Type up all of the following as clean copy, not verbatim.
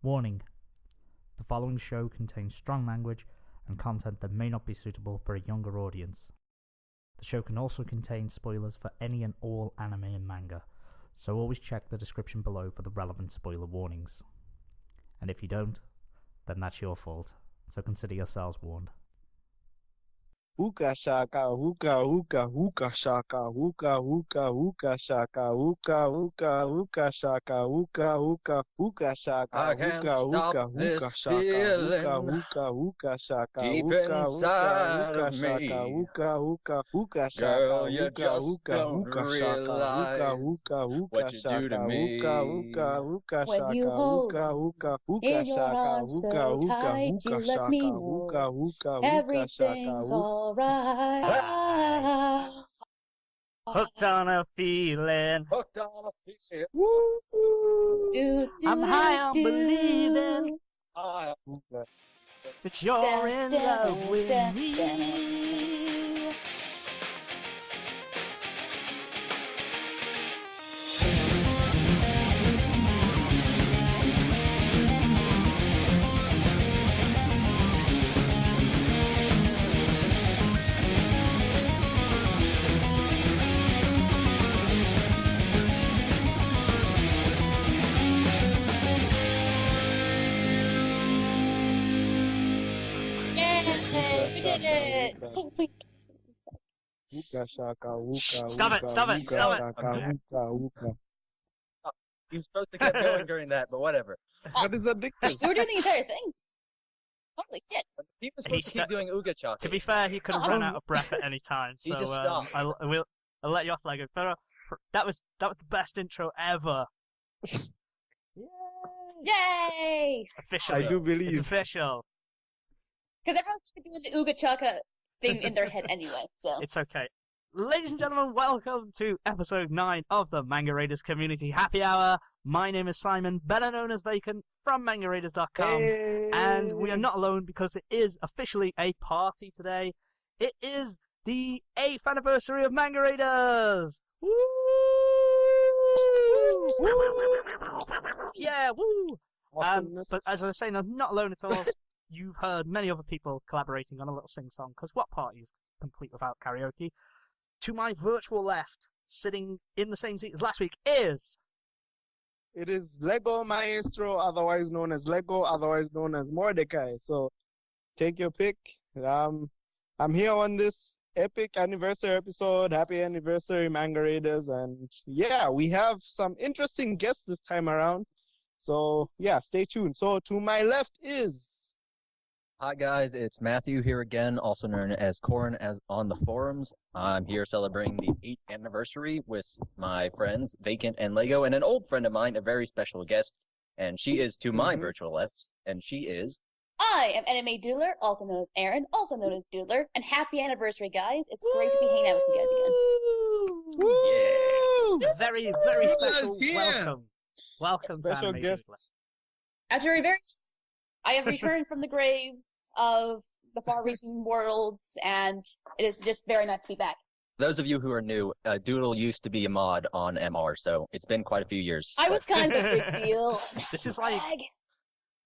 Warning: the following show contains strong language and content that may not be suitable for a younger audience. The show can also contain spoilers for any and all anime and manga, so always check the description below for the relevant spoiler warnings. And if you don't, then that's your fault, so consider yourselves warned. Hookah shaka, hookah, hookah, hookah shaka, hookah, hookah, hookah shaka, hookah, hookah, hookah shaka, hookah, hookah, hookah shaka, I can't hookah, stop hookah, this hookah shaka, feeling hookah, hookah shaka, deep hookah, inside hookah of shaka, me. hookah, hookah, hookah shaka, Girl, you hookah, just hookah, don't hookah shaka, hookah, realize hookah, hookah what you do to shaka, me. hookah, hookah, hookah When you shaka, hold hookah, hookah, hookah in your shaka, arms hookah, so hookah, tight, you hookah let me shaka, know hookah, hookah, hookah shaka, everything's alright. Hooked on a feeling, Hooked on a feeling. woo. I'm high on believing I that you're in love with me. Yay! We did it! Hookah shaka, hookah, Stop it, hookah, stop it, hookah stop it. shaka, hookah, hookah. You're supposed to keep going during that, but whatever. That is addictive. We were doing the entire thing. Holy shit. He was And he supposed to keep doing Ooga Chaka. To be fair, he could have run out of breath at any time, so He just stopped. I'll let you off, Lego. But, that was the best intro ever. Yay! Officially, I do it's believe. official. Because everyone's been doing the Ooga Chaka thing in their head anyway, so. It's okay. Ladies and gentlemen, welcome to episode 9 of the Manga Raiders Community Happy Hour. My name is Simon, better known as Bacon, from MangaRaiders.com. Hey. And we are not alone because it is officially a party today. It is the 8th anniversary of Manga Raiders! Woo! Yeah, woo! Awesomeness. But as I was saying, I'm not alone at all. You've heard many other people collaborating on a little sing-song, because what party is complete without karaoke? To my virtual left, sitting in the same seat as last week, is... It is Lego Maestro, otherwise known as Lego, otherwise known as Mordecai. So take your pick. I'm here on this epic anniversary episode. Happy anniversary, Manga Raiders. And yeah, we have some interesting guests this time around. So yeah, stay tuned. So to my left is... Hi guys, it's Matthew here again, also known as Corin as on the forums. I'm here celebrating the 8th anniversary with my friends Vacant and Lego and an old friend of mine, a very special guest, and she is to my virtual left, and she is... I am AnimeDoodler, also known as Aaron, also known as Doodler, and happy anniversary, guys. It's great to be hanging out with you guys again. Woo! Yeah. Very, very special Here. welcome. Welcome to Special Anime guests. After I have returned from the graves of the far-reaching worlds, and it is just very nice to be back. Those of you who are new, Doodle used to be a mod on MR, so it's been quite a few years. I was kind of a big deal. This is like Brag.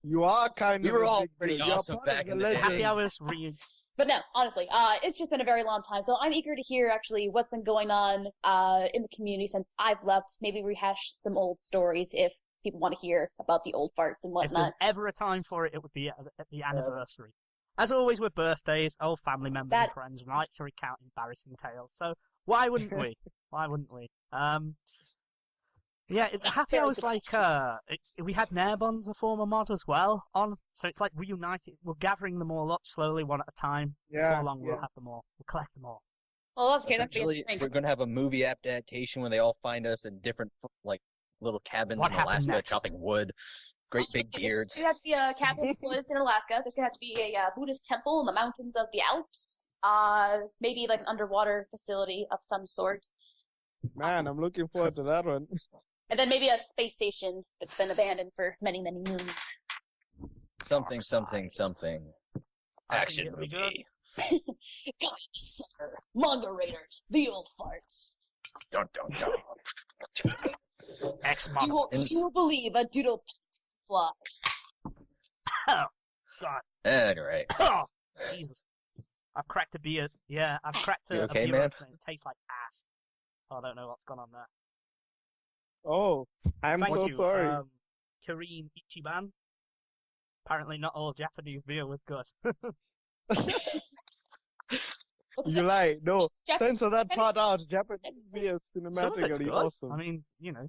You are kind We of were a all big pretty deal. You're awesome part of back in the day. legend. Happy Hours reunion. But no, honestly, it's just been a very long time, so I'm eager to hear actually what's been going on in the community since I've left. Maybe rehash some old stories if people want to hear about the old farts and If there's whatnot. ever a time for it, it would be at the anniversary. As always with birthdays, old family members and friends like to recount embarrassing tales. So why wouldn't we? Why wouldn't we? Yeah, Happy Hour's like, we had Nairbon's a former mod as well on, so it's like reunited. We're gathering them all up slowly, one at a time. Yeah, Before long, yeah. we'll have them all. We'll collect them all. Well, that's okay. That's Eventually, we're going to have a movie adaptation where they all find us in different, like, little cabins What in happened Alaska next? chopping wood. Great big beards. There's going to have to be a cabin place in Alaska. There's going to have to be a Buddhist temple in the mountains of the Alps. Maybe like an underwater facility of some sort. Man, I'm looking forward to that one. And then maybe a space station that's been abandoned for many, many moons. Something, something, something. Action It'll be good. movie. Coming this summer, Manga Raiders, the old farts. Dun, dun, dun. Ex You won't believe a doodle fly. Oh, God. Anyway. Oh, Jesus. I've cracked a beer. Yeah, I've cracked You a okay, beer man? opener. It tastes like ass. Oh, I don't know what's gone on there. Oh, I'm Thank so you, sorry. Kareem Ichiban. Apparently not all Japanese beer was good. You lie. No, Japanese censor that beer. part out. Japanese beer is Some of it's cinematically good. awesome. I mean, you know.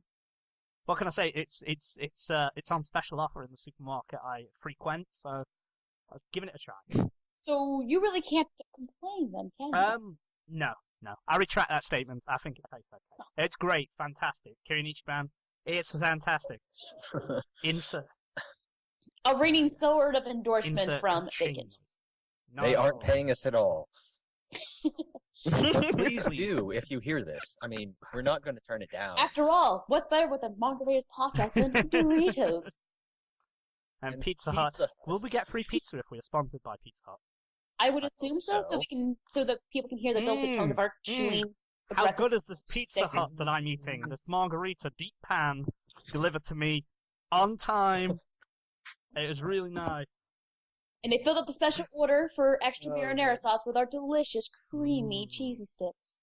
What can I say? It's on special offer in the supermarket I frequent, so I've given it a try. So you really can't complain then, can you? No. I retract that statement. I think it tastes okay. It's great, fantastic. Kirin Ichiban, it's fantastic. Insert. A reigning sword of endorsement Insert from ka-ching Vacant. noise. No, They not aren't all. paying us at all. But please Please. do if you hear this. I mean, we're not going to turn it down. After all, what's better with a Manga Raiders podcast than Doritos? And And Pizza Hut. Pizza Hut. Will we get free pizza if we are sponsored by Pizza Hut? I would I assume hope so, so. so that people can hear the dulcet tones of our chewing. How aggressive good is this Pizza sticks. Hut that I'm eating? This margarita deep pan delivered to me on time. It was really nice. And they filled up the special order for extra Oh, marinara man. sauce with our delicious, creamy, cheesy sticks.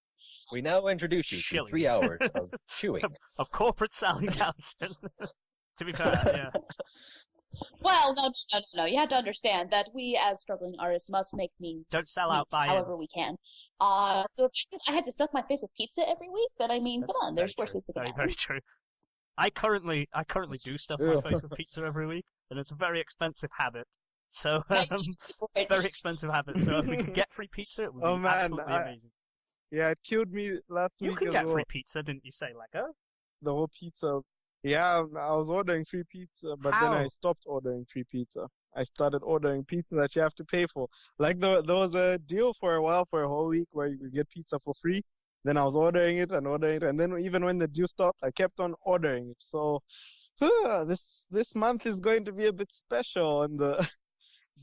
We now introduce you to Chili. 3 hours of chewing. Of corporate selling out. To be fair, yeah. Well, no. You have to understand that we, as struggling artists, must make means Don't sell out meet buy-in. however we can. So if I had to stuff my face with pizza every week, then I mean, That's come on, there's very worse true. things that can Very, happen. very true. I currently do stuff my Ew. face with pizza every week, and it's a very expensive habit. So, Nice. very expensive habit. So if we could get free pizza, it would Oh, be man, absolutely amazing. Yeah, it killed me last You week can as get well. free pizza, didn't you say, Lego? The whole pizza. Yeah, I was ordering free pizza, but then I How? stopped ordering free pizza. I started ordering pizza that you have to pay for. Like there was a deal for a while, for a whole week, where you could get pizza for free. Then I was ordering it, and then even when the deal stopped, I kept on ordering it. So this month is going to be a bit special on the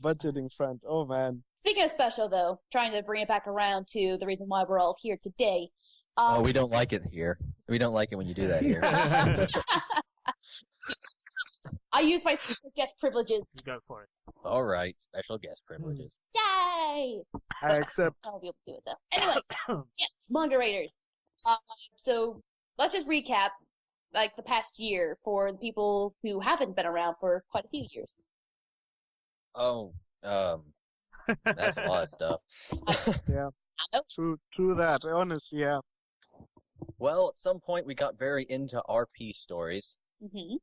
budgeting front. Oh man. Speaking of special, though, trying to bring it back around to the reason why we're all here today. Oh, we don't like it here. We don't like it when you do that here. I use my secret guest privileges. Go for it. All right, special guest privileges. Yay! I accept. I won't be able to do it though. Anyway, yes, Manga Raiders. So let's just recap, like the past year for the people who haven't been around for quite a few years. Oh, that's a lot of stuff. Yeah, I know. true that. Honestly, yeah. Well, at some point we got very into RP stories, Hmm.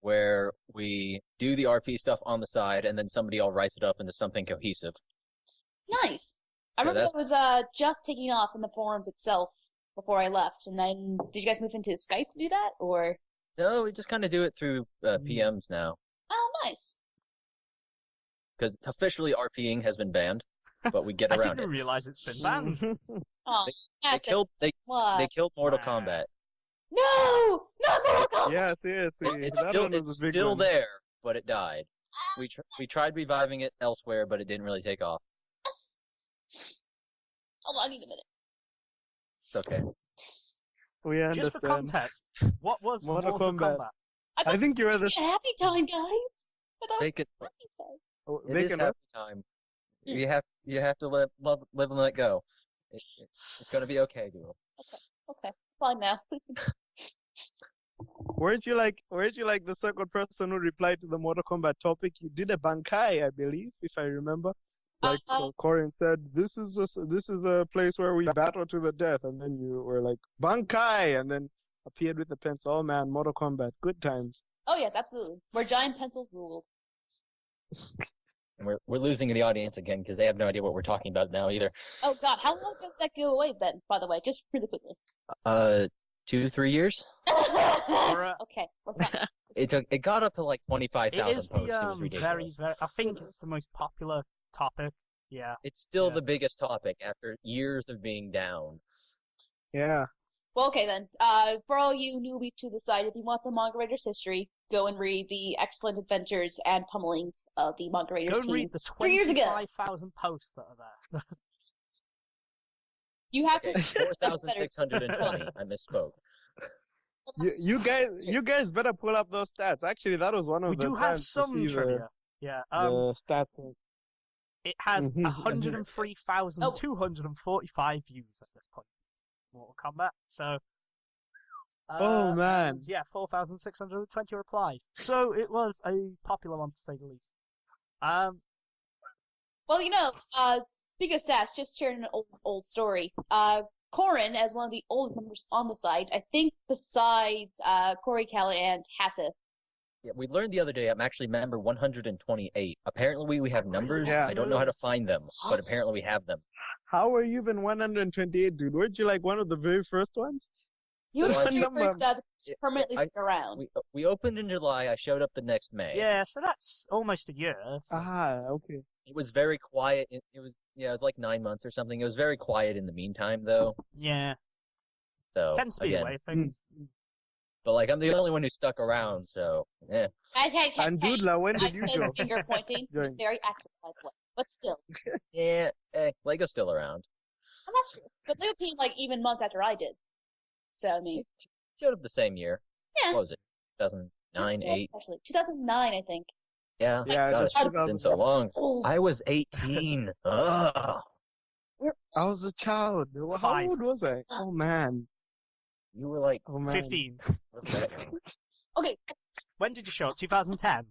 where we do the RP stuff on the side, and then somebody all writes it up into something cohesive. Nice. I Yeah, remember that's- it was just taking off in the forums itself before I left, and then did you guys move into Skype to do that, or? No, we just kind of do it through PMs now, Oh, nice. because officially RPing has been banned, but we get I around didn't it. realize it's been banned. Oh, They that's killed what? they killed Mortal Wow. Kombat. No, not Mortal Kombat. Yeah, seriously. It's that still one was a big still one. there, but it died. We tried reviving it elsewhere, but it didn't really take off. Hold on, I need a minute. It's okay. We Just for understand. context, what was Mortal Mortal Kombat. Kombat? I think you were the. Happy time, guys. I thought They could. happy time. Oh, It they is can- happy time. Mm. You have to live and let go. It's gonna be okay, dude. Okay, fine now. Please continue. Weren't you like the second person who replied to the Mortal Kombat topic? You did a Bankai, I believe, if I remember. Like Corin said, this is a place where we battle to the death, and then you were like Bankai, and then appeared with the pencil. Oh man, Mortal Kombat, good times. Oh yes, absolutely. Where giant pencils ruled. And we're losing the audience again because they have no idea what we're talking about now either. Oh god, how long did that go away then, by the way? Just really quickly. 2-3 years. Okay, we're fine. It got up to like It 25,000 is posts. It the was very, ridiculous. very. I think it's the most popular topic. Yeah. It's still Yeah. the biggest topic after years of being down. Yeah. Well, okay then. For all you newbies to the site, if you want some Manga Raiders history, go and read the excellent adventures and pummelings of the Manga Raiders Go and team. read the 3 years ago. 25,000 posts that are there. You have Okay, to 4,620. I misspoke. You guys better pull up those stats. Actually, that was one of We the do have plans to some see trivia. Yeah. The stat. It has Mhm. 103,245 views at this point. Mortal Kombat. So. Oh man. Yeah, 4,620 replies. So it was a popular one to say the least. Well, speaking of stats, just sharing an old story. Corin, as one of the oldest members on the site, I think besides Corey, Callie, and Hassif. Yeah, we learned the other day I'm actually member 128. Apparently we have numbers. Yeah. I don't know how to find them, but apparently we have them. How are you even 128, dude? Weren't you like one of the very first ones? He was Well, the number- first to permanently stick around. We opened in July. I showed up the next May. Yeah, so that's almost a year. So. Okay. It was very quiet. It was like 9 months or something. It was very quiet in the meantime, though. Yeah. So Tends to be the way things. But like I'm the only one who stuck around, so yeah. Hey, And Doodler, when I did you sense join? finger pointing. It's very accurate, by the way. But still, Yeah, Lego's still around. I'm not sure. But Leo came like even months after I did. So I mean, Showed up the same year. yeah. What was it? 2009, 8? Actually, 2009, I think. Yeah. Yeah, God, that's it's been so long. Oh, I was 18. Ugh. I was a child. How 5. old was I? Oh man. You were like, Oh man. 15. what's that? okay. When did you show up? 2010?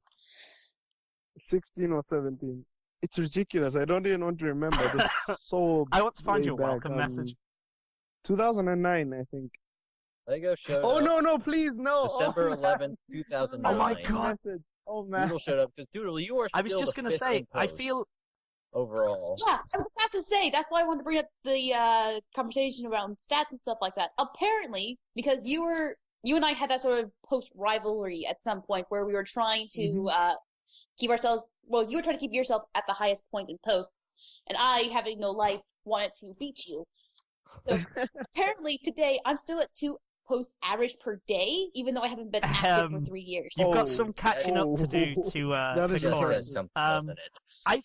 16 or 17. It's ridiculous. I don't even want to remember. It's so. I want to find way your back. welcome message. 2009, I think. Lego showed Oh up no, please no. December oh, 11th, 2009. Oh my God. Message. Oh man. Doodle showed up because Doodle, you are I was still just the going to fifth say, in I post feel. overall. Yeah, I was about to say, that's why I wanted to bring up the conversation around stats and stuff like that. Apparently, because you and I had that sort of post rivalry at some point where we were trying to keep ourselves, well, you were trying to keep yourself at the highest point in posts, and I, having no life, wanted to beat you. So apparently today I'm still at 2 posts average per day, even though I haven't been active for 3 years. You've got Oh. some catching up to do to That to is Just Corin. says something, doesn't it?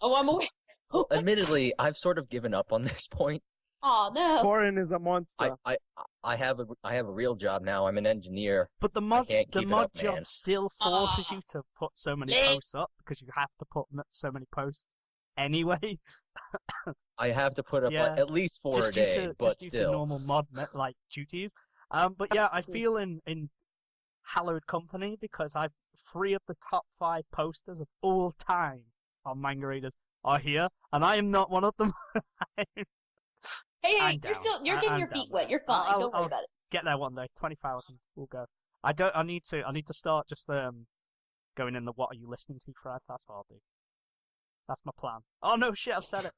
Oh, I'm aware. Well, admittedly, I've sort of given up on this point. Oh no. Corin is a monster. I have a real job now. I'm an engineer. But the mod can't keep it up, job man. still forces you to put so many Bleh. posts up because you have to put so many posts anyway. I have to put up Yeah. like, at least 4 just a day, due to, but just due to still. normal mod like duties. But yeah, I feel in hallowed company because 3 of the top 5 posters of all time on Manga Raiders are here, and I am not one of them. Hey, I'm you're down. you're getting I'm your down feet there. wet. You're fine. I'll- Don't worry I'll- about it. Get there one day. 20,000. We'll go. I need to start just going in the what are you listening to thread. That's what I'll do. That's my plan. Oh no, shit! I've said it.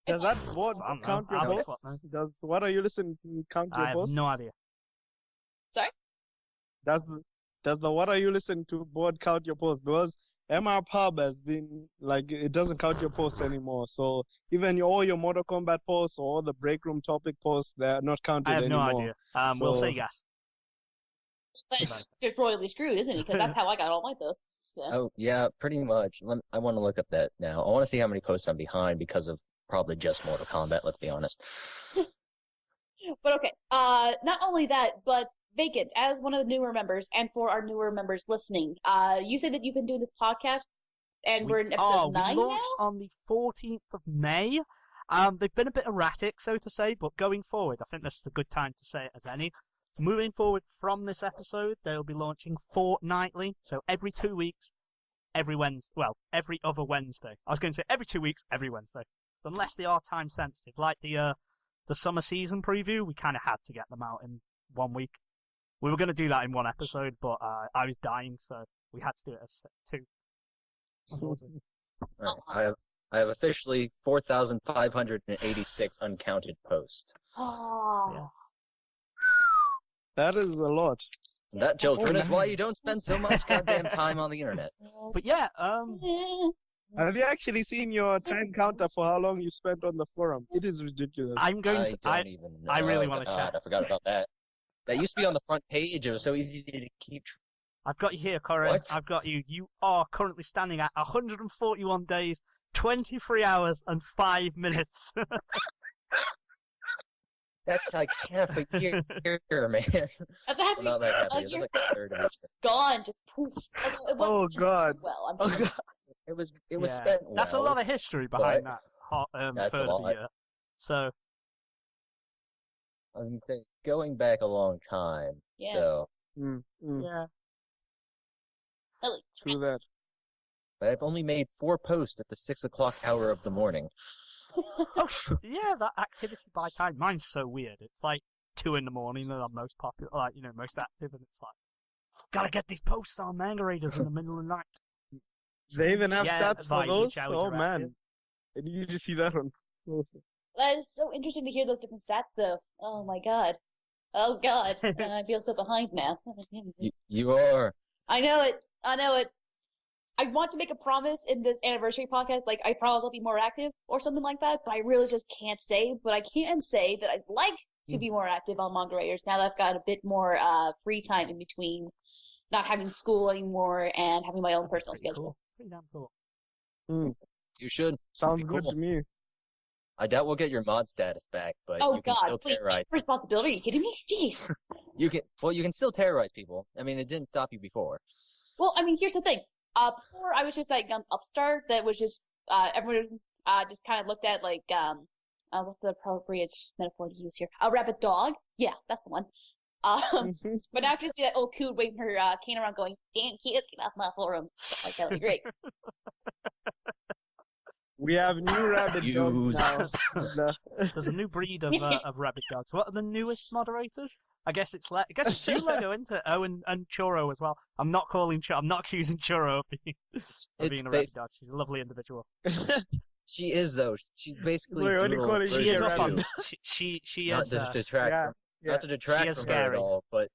Does that board I don't know. count your I don't know posts? what, What are you listening to count your I have posts? no idea. Does the what are you listening to board count your posts? Because MR Pub has been like it doesn't count your posts anymore. So even all your Mortal Kombat posts or all the break room topic posts, they're not counted I have no anymore. idea. We'll So- say yes. That's just royally screwed, isn't it? Because that's how I got all my posts. So. Oh yeah, pretty much. I want to look up that now. I want to see how many posts I'm behind because of probably just Mortal Kombat. Let's be honest. But okay, not only that, but Vacant, as one of the newer members, and for our newer members listening, you said that you've been doing this podcast, and we're in episode 9 we now? launched on the 14th of May. They've been a bit erratic, so to say, but going forward, I think this is a good time to say it as any. Moving forward from this episode, they'll be launching fortnightly, so every 2 weeks, every Wednesday. Well, every other Wednesday. I was going to say every 2 weeks, every Wednesday. Unless they are time sensitive, like the summer season preview, we kind of had to get them out in 1 week. We were going to do that in 1 episode, but I was dying, so we had to do it as 2. Unfortunately. All right. I have officially 4,586 uncounted posts. Oh. Yeah. That is a lot. And that, children, is man. why you don't spend so much goddamn time on the internet. But yeah, Have you actually seen your time counter for how long you spent on the forum? It is ridiculous. I'm going I to. don't even know. I really Oh, wanna God, check. I forgot about that. That used to be on the front page. It was so easy to keep. I've got you here, Corin. What? I've got you. You are currently standing at 141 days, 23 hours, and 5 minutes. That's like half a year, man. That's a happy Not that half a a year. year That's like a third of a year. just gone, just poof. Although it was Oh, spent God. very well, I'm Oh, sure. God. It was Yeah. spent well. That's a lot of history behind but that that's a third of lot. the year. So, I was gonna say, going back a long time. Yeah. So, yeah. Really. True that. but I've only made 4 posts at the 6 o'clock hour of the morning. Oh, yeah, that activity by time. Mine's so weird. It's like 2 in the morning that I'm most popular, like, most active, and it's like, gotta get these posts on Manga Raiders in the middle of the night. They even have Yeah, stats by for those? which hours Oh, you're man. active. And you just see that on close. That is so interesting to hear those different stats, though. Oh my god. Oh god. I feel so behind now. You are. I know it. I know it. I want to make a promise in this anniversary podcast, like I promise I'll be more active or something like that, but I really just can't say. But I can say that I'd like to be more active on Manga Raiders now that I've got a bit more free time in between not having school anymore and having my own personal Pretty schedule. cool. Pretty damn cool. You should. Sounds Cool. good to me. I doubt we'll get your mod status back, but Oh you can god, still wait, terrorize. responsibility? Are you kidding me? Jeez. You can still terrorize people. I mean, it didn't stop you before. Well, I mean, here's the thing. Before I was just that young upstart that was just, everyone just kind of looked at like, what's the appropriate metaphor to use here? A rabid dog? Yeah, that's the one. But now I can just be that old coon waving her cane around going, damn kids, get off my forum. Stuff like that would be great. We have new rabbit dogs now. There's a new breed of rabbit dogs. What are the newest moderators? I guess it's you, Lego, isn't it? Oh, and Churro as well. I'm not accusing Churro of being a rabbit dog. She's a lovely individual. She is though. She's basically Wait, what do you call it? She is Rabbit. fun. She Not is. to detract not to detract She is from scary. her at all, but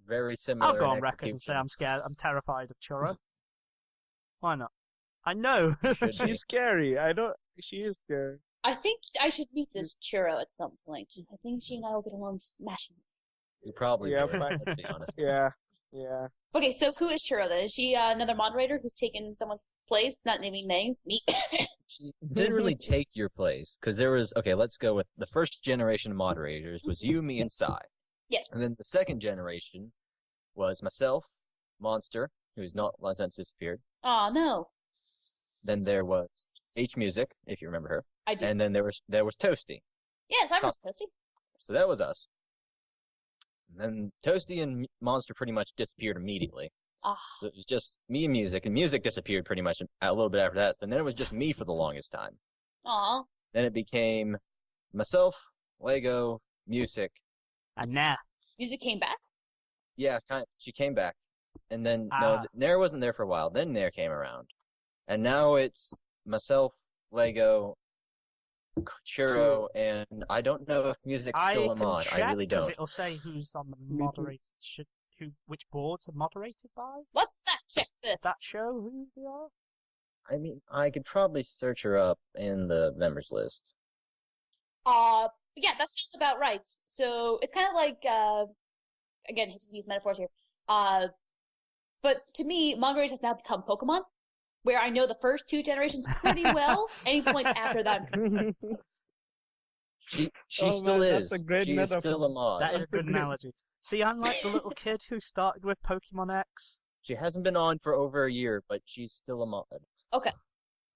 very similar. I'll go on in record and say execution. I'm scared. I'm terrified of Churro. Why not? I know. Should be. She's scary. She is scary. I think I should meet this churro at some point. I think she and I will get along smashing. You probably Yeah, would, but- let's be honest. Yeah. Okay, so who is Churro then? Is she another moderator who's taken someone's place, not naming names? Me. She didn't really take your place, because there was, okay, let's go with the first generation of moderators was you, me, and Sai. Yes. And then the second generation was myself, Monster, who's not long since disappeared. Aw, no. Then there was H Music, if you remember her. I do. And then there was Toasty. Yes, I remember Toasty. So that was us. And then Toasty and Monster pretty much disappeared immediately. Ah. So it was just me and Music disappeared pretty much a little bit after that. And then it was just me for the longest time. Aw. Then it became myself, Lego, Music. And now, Music came back? Yeah, she came back. And then, Ah. no, Nair wasn't there for a while. Then Nair came around. And now it's myself, Lego, Churro, and I don't know if Music's still a mod. I really because don't. it'll say who's on the moderator. Which boards are moderated by. Let's fact check this. That show who they are. I mean, I could probably search her up in the members list. Yeah, that sounds about right. So it's kind of like, again, I hate to use metaphors here. But to me, Manga Raiders has now become Pokemon, where I know the first 2 generations pretty well. Any point after that, I'm She Oh, still man, is. that's a great She is metaphor. still a mod. That is a good analogy. See, I'm like the little kid who started with Pokemon X. She hasn't been on for over a year, but she's still a mod. Okay.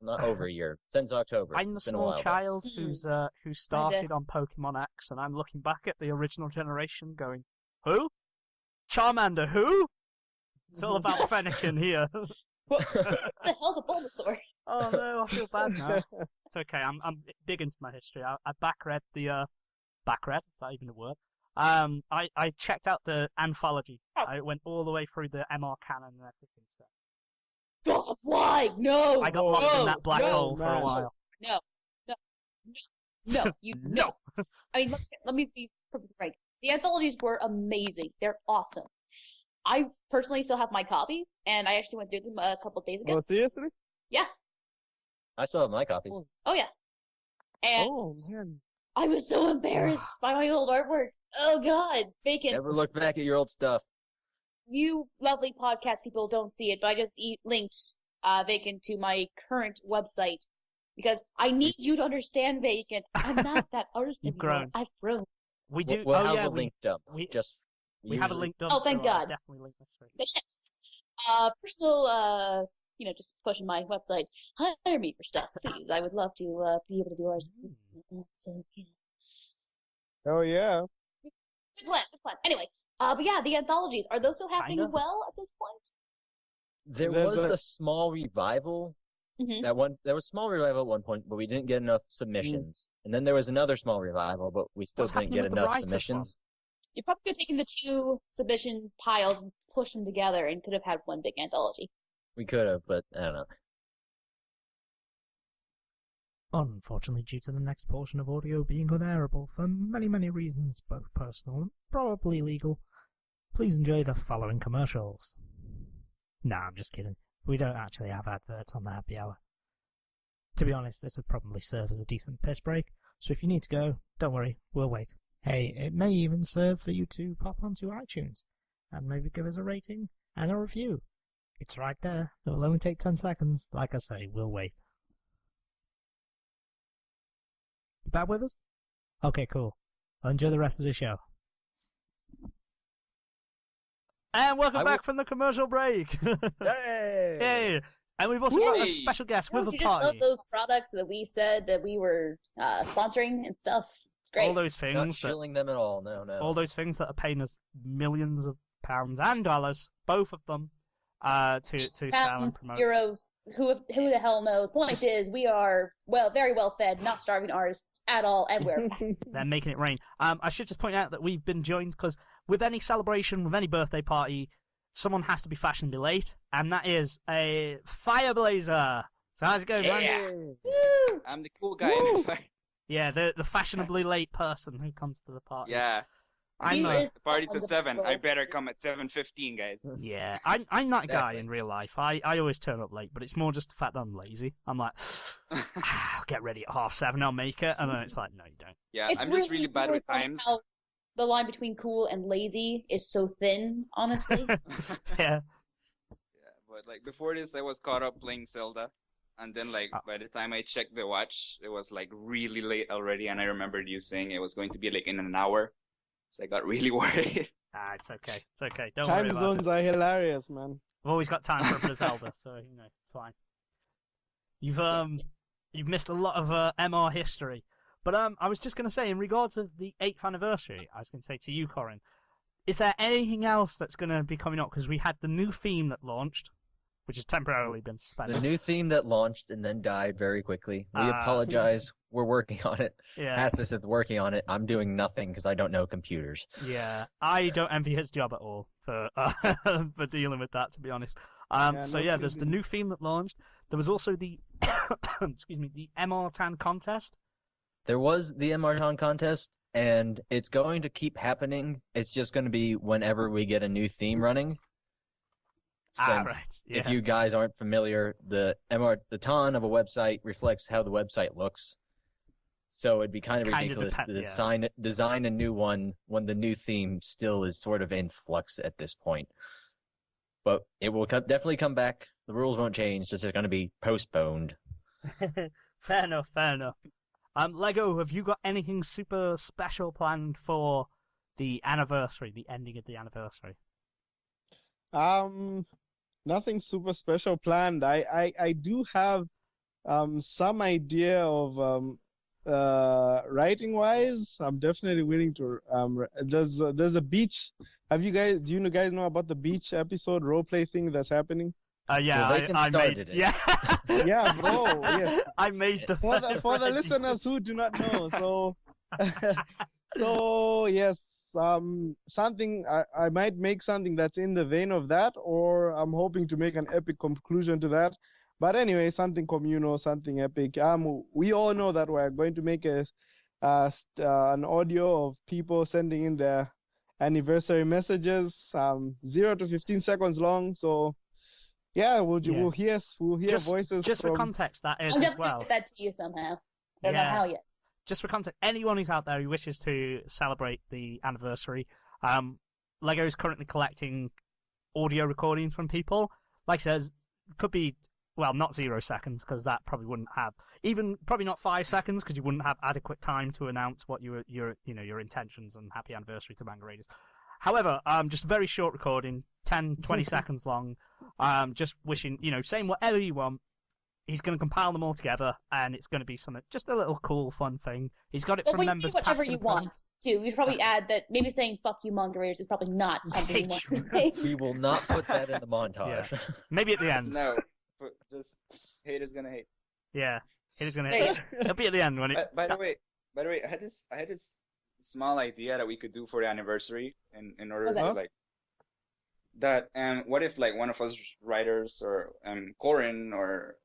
Not over a year. Since October. I'm the It's been a small while, though. child Mhm. who started on Pokemon X, and I'm looking back at the original generation, going, "Who? Charmander? Who?" It's all about Fennekin here. What the hell's a Bulbasaur? Oh no, I feel bad now. It's okay. I'm big into my history. I backread the backread. Is that even a word? I checked out the anthology. Oh. I went all the way through the MR canon and everything. So God, why? No. I got lost in that black no, hole for a man. while. No, you no. I mean, let me be perfectly frank. The anthologies were amazing. They're awesome. I personally still have my copies, and I actually went through them a couple of days ago. Oh, seriously? Yeah. I still have my copies. Oh yeah. And Oh, man. I was so embarrassed by my old artwork. Oh God, Bacon. Never looked back at your old stuff. You lovely podcast people don't see it, but I just linked Vacant to my current website because I need you to understand Vacant. I'm not that artist You've anymore. grown. I've grown. We do. We'll oh have yeah, a link dump. we We have a link done. Oh, thank so I'll God. definitely link this for you. Yes. Personal, just pushing my website. Hire me for stuff, please. I would love to be able to do ours. So, yeah. Oh yeah. Good plan, good plan. Anyway, but yeah, the anthologies, are those still happening Kinda. as well at this point? There There's was a- a small revival. Mhm. There was a small revival at one point, but we didn't get enough submissions. And then there was another small revival, but we still What's didn't happening get with the enough writers submissions. You probably could have taken the two submission piles and pushed them together and could have had one big anthology. We could have, but I don't know. Unfortunately, due to the next portion of audio being unairable for many, many reasons, both personal and probably legal, please enjoy the following commercials. Nah, I'm just kidding. We don't actually have adverts on the happy hour. To be honest, this would probably serve as a decent piss break, so if you need to go, don't worry, we'll wait. Hey, it may even serve for you to pop onto iTunes and maybe give us a rating and a review. It's right there. It will only take 10 seconds. Like I say, we'll wait. You back with us? Okay, cool. Well, enjoy the rest of the show. And welcome back from the commercial break. Hey! Yay! And we've also got a Yay! special guest Don't with you a just love party. those products that we said that we were sponsoring and stuff? It's great. All those Not things that shilling them at all. No. all those things that are paying us millions of pounds and dollars, both of them, to sell and Pounds, promote. euros, who the hell knows? Point is, we are very well fed, not starving artists at all, and we're back. They're making it rain. I should just point out that we've been joined because with any celebration, with any birthday party, someone has to be fashionably late, and that is a Fireblazer. So how's it going, man? Yeah. Woo! I'm the cool guy in the fight. Yeah, the fashionably late person who comes to the party. Yeah. I'm He not. is The party's on at the 7. I patrol. better come at 7:15, guys. Yeah, I'm that guy Exactly. in real life. I always turn up late, but it's more just the fact that I'm lazy. I'm like, I'll get ready at 7:30, I'll make it, and then it's like, no, you don't. Yeah, It's I'm just really bad weird with times. how the line between cool and lazy is so thin, honestly. Yeah. Yeah, but like before this, I was caught up playing Zelda, and then like by the time I checked the watch, it was like really late already, and I remembered you saying it was going to be like in an hour, so I got really worried. It's okay. It's okay. Don't worry Time about zones it. are hilarious, man. I've always got time for a bit of Zelda, so it's fine. You've Yes, yes. you've missed a lot of MR history, but I was just going to say, in regards of the 8th anniversary, I was going to say to you, Corin, is there anything else that's going to be coming up? Because we had the new theme that launched, which has temporarily been The suspended. new theme that launched and then died very quickly. We apologize. We're working on it. Yeah, Astus is working on it. I'm doing nothing because I don't know computers. yeah. I don't envy his job at all for for dealing with that, to be honest. Yeah, So no yeah, there's the kidding. new theme that launched. There was also the excuse me, the MR Tan contest. There was the MRTON contest, and it's going to keep happening. It's just going to be whenever we get a new theme running. Since Right. Yeah. if you guys aren't familiar, the ton of a website reflects how the website looks. So it'd be kind of Kind of ridiculous to design a new one when the new theme still is sort of in flux at this point. But it will definitely come back. The rules won't change. Just it's going to be postponed. Fair enough, fair enough. Lego, have you got anything super special planned for the anniversary, the ending of the anniversary? Nothing super special planned. I do have some idea of writing wise. I'm definitely willing to there's a beach. Do you guys know about the beach episode roleplay thing that's happening? Yeah, Well, Lakin I started made it. Yeah. Yeah, bro. Yes. I made the For the already. listeners who do not know, so yes, something I might make something that's in the vein of that, or I'm hoping to make an epic conclusion to that. But anyway, something communal, something epic. We all know that we're going to make an audio of people sending in their anniversary messages, 0 to 15 seconds long. So yeah, we'll hear voices Just for from. context, that is I'm as definitely well. get that to you somehow. Don't know Yeah. how yet. Just for context, anyone who's out there who wishes to celebrate the anniversary, Lego is currently collecting audio recordings from people. Like I said, could be well, not 0 seconds, because that probably wouldn't have, even probably not 5 seconds, because you wouldn't have adequate time to announce what your intentions and happy anniversary to Manga Raiders. However, just a very short recording, 10, 20 seconds long, just wishing, saying whatever you want. He's going to compile them all together, and it's going to be something, just a little cool, fun thing. He's got it from members. Say whatever past you and want, present. too. We should probably add that maybe saying "fuck you, Manga Raiders" is probably not something you want to say. We will not put that in the montage. Yeah. Maybe at the end. No, just haters gonna hate. Yeah, haters gonna There you hate. It'll be at the end when it. By the way, I had this small idea that we could do for the anniversary, in order What's to that? like that. What if like one of us writers, or Corin, or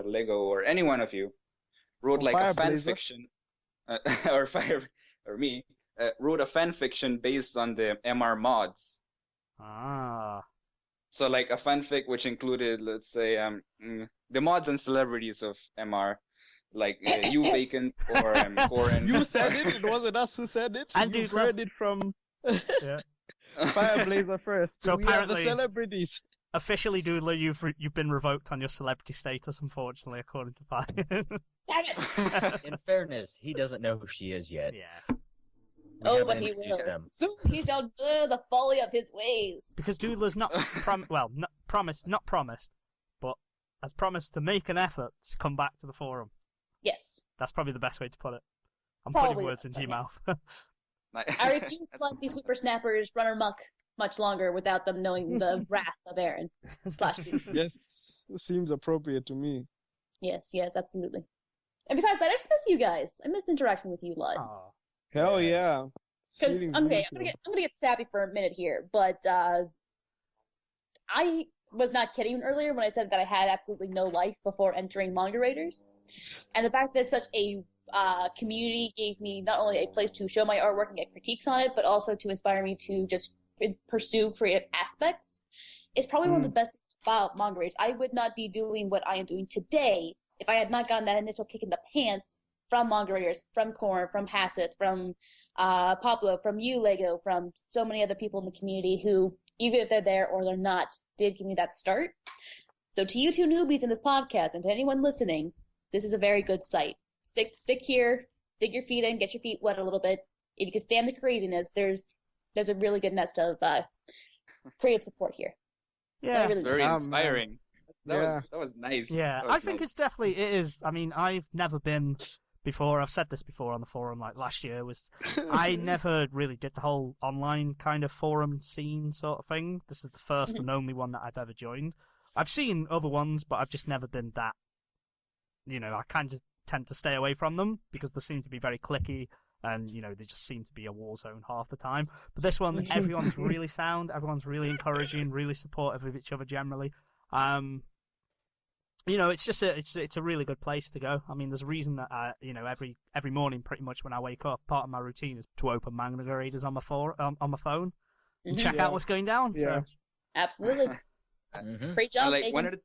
Lego, or any one of you wrote Or like a fan Fireblazer. fiction, or me wrote a fan fiction based on the MR mods. Ah. So like a fanfic which included, let's say, the mods and celebrities of MR, like you Vacant, or Corin. You said it. It wasn't us who said it. And You've Doodler. heard it from Yeah. Fireblazer first. So we are apparently- the celebrities. Officially, Doodler, you've been revoked on your celebrity status, unfortunately, according to Fire. Damn it! In fairness, he doesn't know who she is yet. Yeah. We Oh, haven't but he introduced will. them. Soon he shall know the folly of his ways. Because Doodler's not not promised, but has promised to make an effort to come back to the forum. Yes. That's probably the best way to put it. I'm Probably putting words that's into your fine, mouth. I refuse to let these whippersnappers run amok much longer without them knowing the wrath of Aaron. Yes, it seems appropriate to me. Yes, absolutely. And besides that, I just miss you guys. I miss interacting with you, Lud. Aw. Hell yeah. Because Feelings okay, mutual. I'm gonna get sappy for a minute here, but I was not kidding earlier when I said that I had absolutely no life before entering Manga Raiders, and the fact that such a community gave me not only a place to show my artwork and get critiques on it, but also to inspire me to just pursue creative aspects is probably one of the best things about Manga Raiders. I would not be doing what I am doing today if I had not gotten that initial kick in the pants from Manga Raiders, from Korn, from Hassett, from Pablo, from you, Lego, from so many other people in the community who, even if they're there or they're not, did give me that start. So to you two newbies in this podcast and to anyone listening, this is a very good site. Stick here, dig your feet in, get your feet wet a little bit. If you can stand the craziness, there's a really good nest of creative support here. Yeah. really Very man. inspiring. Yeah. That was nice. Yeah, That was I think nice. it's definitely, it is. I mean, I've never been before. I've said this before on the forum, like last year was, I never really did the whole online kind of forum scene sort of thing. This is the first and only one that I've ever joined. I've seen other ones, but I've just never been that, I kind of tend to stay away from them because they seem to be very clicky and, they just seem to be a war zone half the time. But this one, everyone's really sound, everyone's really encouraging, really supportive of each other generally. It's just it's a really good place to go. I mean, there's a reason that every morning, pretty much when I wake up, part of my routine is to open Manga Raiders on my phone and check Yeah. out what's going down. Yeah. So. Absolutely. Mhm. Great job. like, Megan.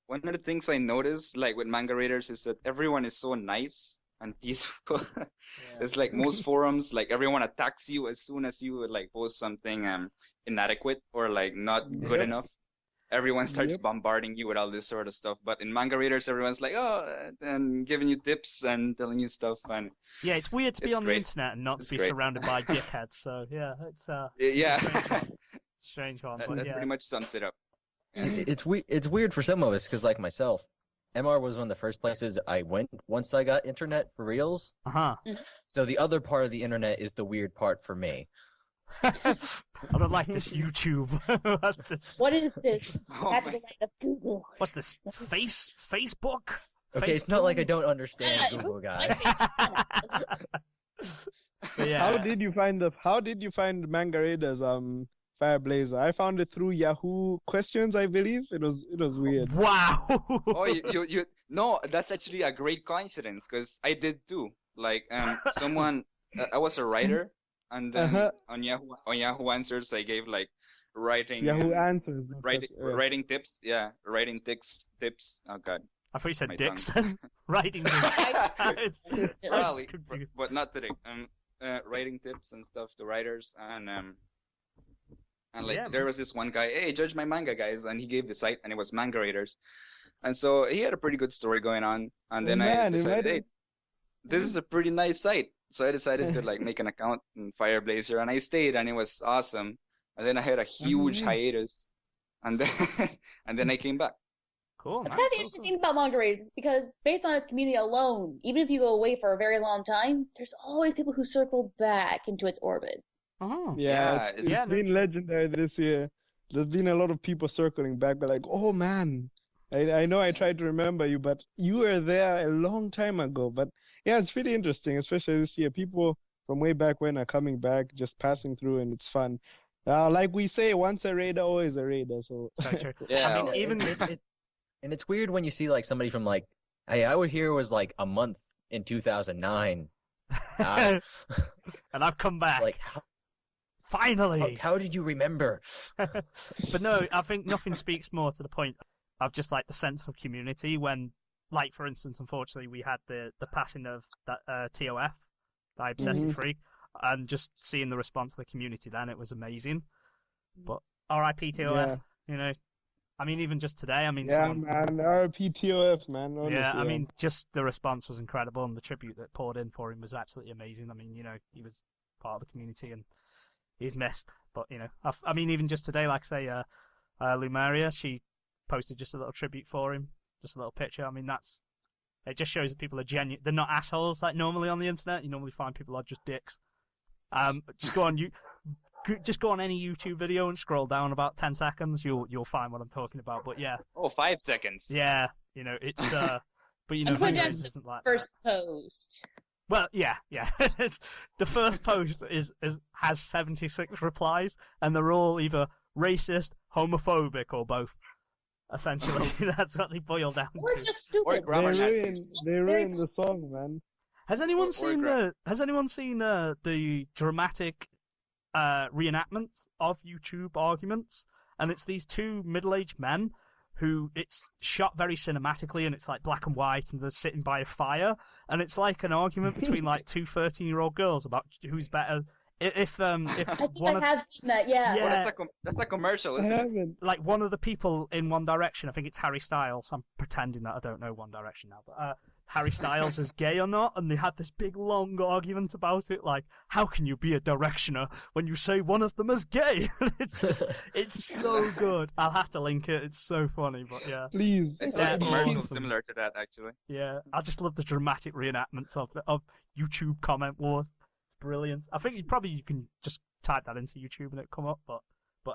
one of the things I noticed, like with Manga Raiders, is that everyone is so nice and peaceful. It's like most forums, like everyone attacks you as soon as you like post something inadequate or like not good Yep. enough. Everyone starts Yep. bombarding you with all this sort of stuff. But in Manga Raiders, everyone's like, and giving you tips and telling you stuff. And Yeah, it's weird to be It's on great. the internet and not It's to be great. surrounded by dickheads. So yeah, it's yeah, strange one. that But yeah, pretty much sums it up. It's weird for some of us because, like myself, MR was one of the first places I went once I got internet for reals. So the other part of the internet is the weird part for me. I don't like this YouTube. What's this? What is this? Oh Magical my- light of Google. What's this? Facebook? Okay, it's not like I Facebook? don't understand Google, guys. But yeah. How did you find Manga Raiders, Fireblazer? I found it through Yahoo questions, I believe. It was weird. Wow. Oh, you no, that's actually a great coincidence because I did too. Like, someone, I was a writer, and then on Yahoo Answers, I gave like writing, Yahoo Answers. writing tips. Yeah, writing tips. Oh God. I thought you said My dicks tongue. then. Writing dicks. Probably, Confused. but not today. Writing tips and stuff to writers, and And like Yeah, there man. was this one guy, hey, judge my manga, guys, and he gave the site, and it was Manga Raiders, and so he had a pretty good story going on. And Oh then I man, decided, hey, imagine. this is a pretty nice site. So I decided to like make an account in Fireblazer, and I stayed, and it was awesome. And then I had a huge Nice. hiatus, and then and then I came back. Cool. That's man. kind of the Cool, interesting cool. thing about Manga Raiders, is because based on its community alone, even if you go away for a very long time, there's always people who circle back into its orbit. Oh. Yeah, Yeah, it's it's- Yeah, no, been legendary this year. There's been a lot of people circling back, but like, oh man, I know I tried to remember you, but you were there a long time ago. But yeah, it's pretty interesting, especially this year. People from way back when are coming back, just passing through, and it's fun. Like we say, once a raider, always a raider. So So true. Yeah, I mean, well, even and it's weird when you see like somebody from like, hey, I was here was like a month in 2009. Uh, and I've come back. like Finally. how did you remember? But no, I think nothing speaks more to the point of just like the sense of community when, like, for instance, unfortunately, we had the passing of that TOF, the Obsessive Mhm. Freak, and just seeing the response of the community then, it was amazing. But RIP TOF, you know, I mean, even just today, I mean, yeah, someone, man, RP TOF, man. Honestly, yeah, I mean, just the response was incredible, and the tribute that poured in for him was absolutely amazing. I mean, you know, he was part of the community, and he's missed. But you know, I mean, even just today, like I say, Lumeria, she posted just a little tribute for him, just a little picture. I mean, it just shows that people are genuine. They're not assholes like normally on the internet. You normally find people are just dicks. Just go on any YouTube video and scroll down about 10 seconds. You'll find what I'm talking about. But yeah, Oh, 5 seconds. yeah, you know, it's but you know, And put it down Raiders to the isn't like First post. Well, yeah. The first post has 76 replies, and they're all either racist, homophobic, or both. Essentially, that's what they boil down Or to. just Or stupid. grammar they masters. ruined the song, man. Has anyone or seen the dramatic reenactments of YouTube arguments? And it's these two middle-aged men who it's shot very cinematically, and it's like black and white, and they're sitting by a fire, and it's like an argument between like two 13-year-old girls about who's better. If I think one of I have seen that, yeah. Yeah. Oh, that's a commercial, I isn't it? haven't. like one of the people in One Direction, I think it's Harry Styles. I'm pretending that I don't know One Direction now, but Harry Styles is gay or not, and they had this big long argument about it. Like, how can you be a Directioner when you say one of them is gay? It's so good. I'll have to link it. It's so funny, but yeah, Please. I saw Yeah, a commercial awesome. similar to that actually. yeah. I just love the dramatic reenactments of YouTube comment wars. It's brilliant. I think you can just type that into YouTube and it'll come up, but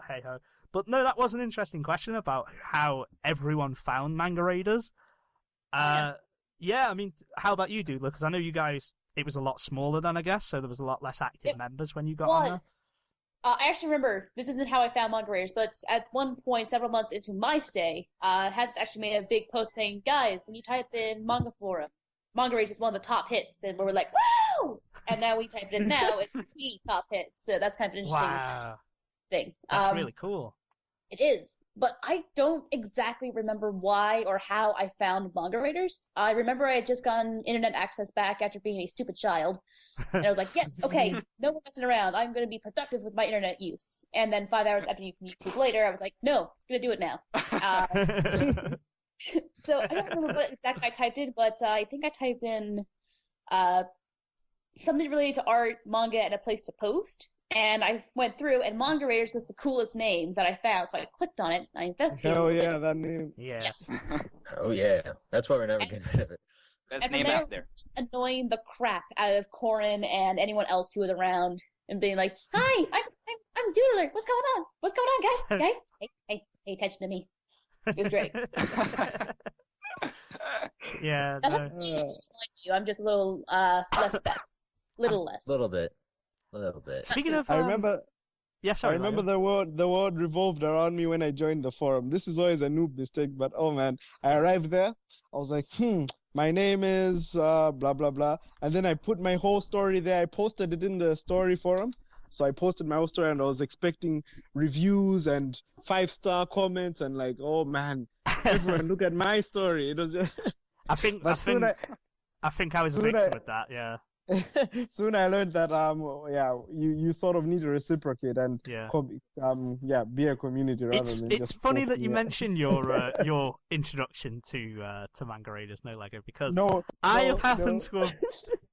hey ho. But no, that was an interesting question about how everyone found Manga Raiders. Yeah, I mean, how about you, Doodler? Because I know you guys, it was a lot smaller then, I guess, so there was a lot less active It members when you got on there. Was. I actually remember, this isn't how I found Manga Raiders, but at one point, several months into my stay, has actually made a big post saying, guys, when you type in Manga Forum, Manga Raiders is one of the top hits, and we were like, woo! And now we type it in now, it's the top hit, so that's kind of an interesting Wow, thing. that's really cool. It is, but I don't exactly remember why or how I found Manga Raiders. I remember I had just gotten internet access back after being a stupid child, and I was like, yes, okay, no more messing around. I'm going to be productive with my internet use. And then 5 hours after YouTube later, I was like, no, I'm going to do it now. So I don't remember what exactly I typed in, but I think I typed in something related to art, manga, and a place to post. And I went through, and Manga Raiders was the coolest name that I found, so I clicked on it, and I investigated Hell a little yeah, bit. that name. Yeah. Yes. Oh yeah, that's why we're never getting rid of it. Let's And from name there, out there. it was annoying the crap out of Corin and anyone else who was around, and being like, "Hi, I'm Doodler. What's going on? What's going on, guys? Guys, hey, pay attention to me." It was great. Yeah. That no. hasn't changed much, mind you. I'm just a little less fast, little less. Little bit. Speaking of, I remember. yeah, I sorry. remember Leo. the world revolved around me when I joined the forum. This is always a noob mistake, but oh man, I arrived there. I was like, my name is blah blah blah, and then I put my whole story there. I posted it in the story forum. So I posted my whole story, and I was expecting reviews and 5-star comments, and like, oh man, everyone look at my story. It was just. I think But soon I think I was a soon victim I- with that. Yeah. soon I learned that you sort of need to reciprocate and Yeah. be a community rather than It's just funny that posting you it. mentioned your introduction to Manga Raiders No Lego, because No, I no, have happened no. to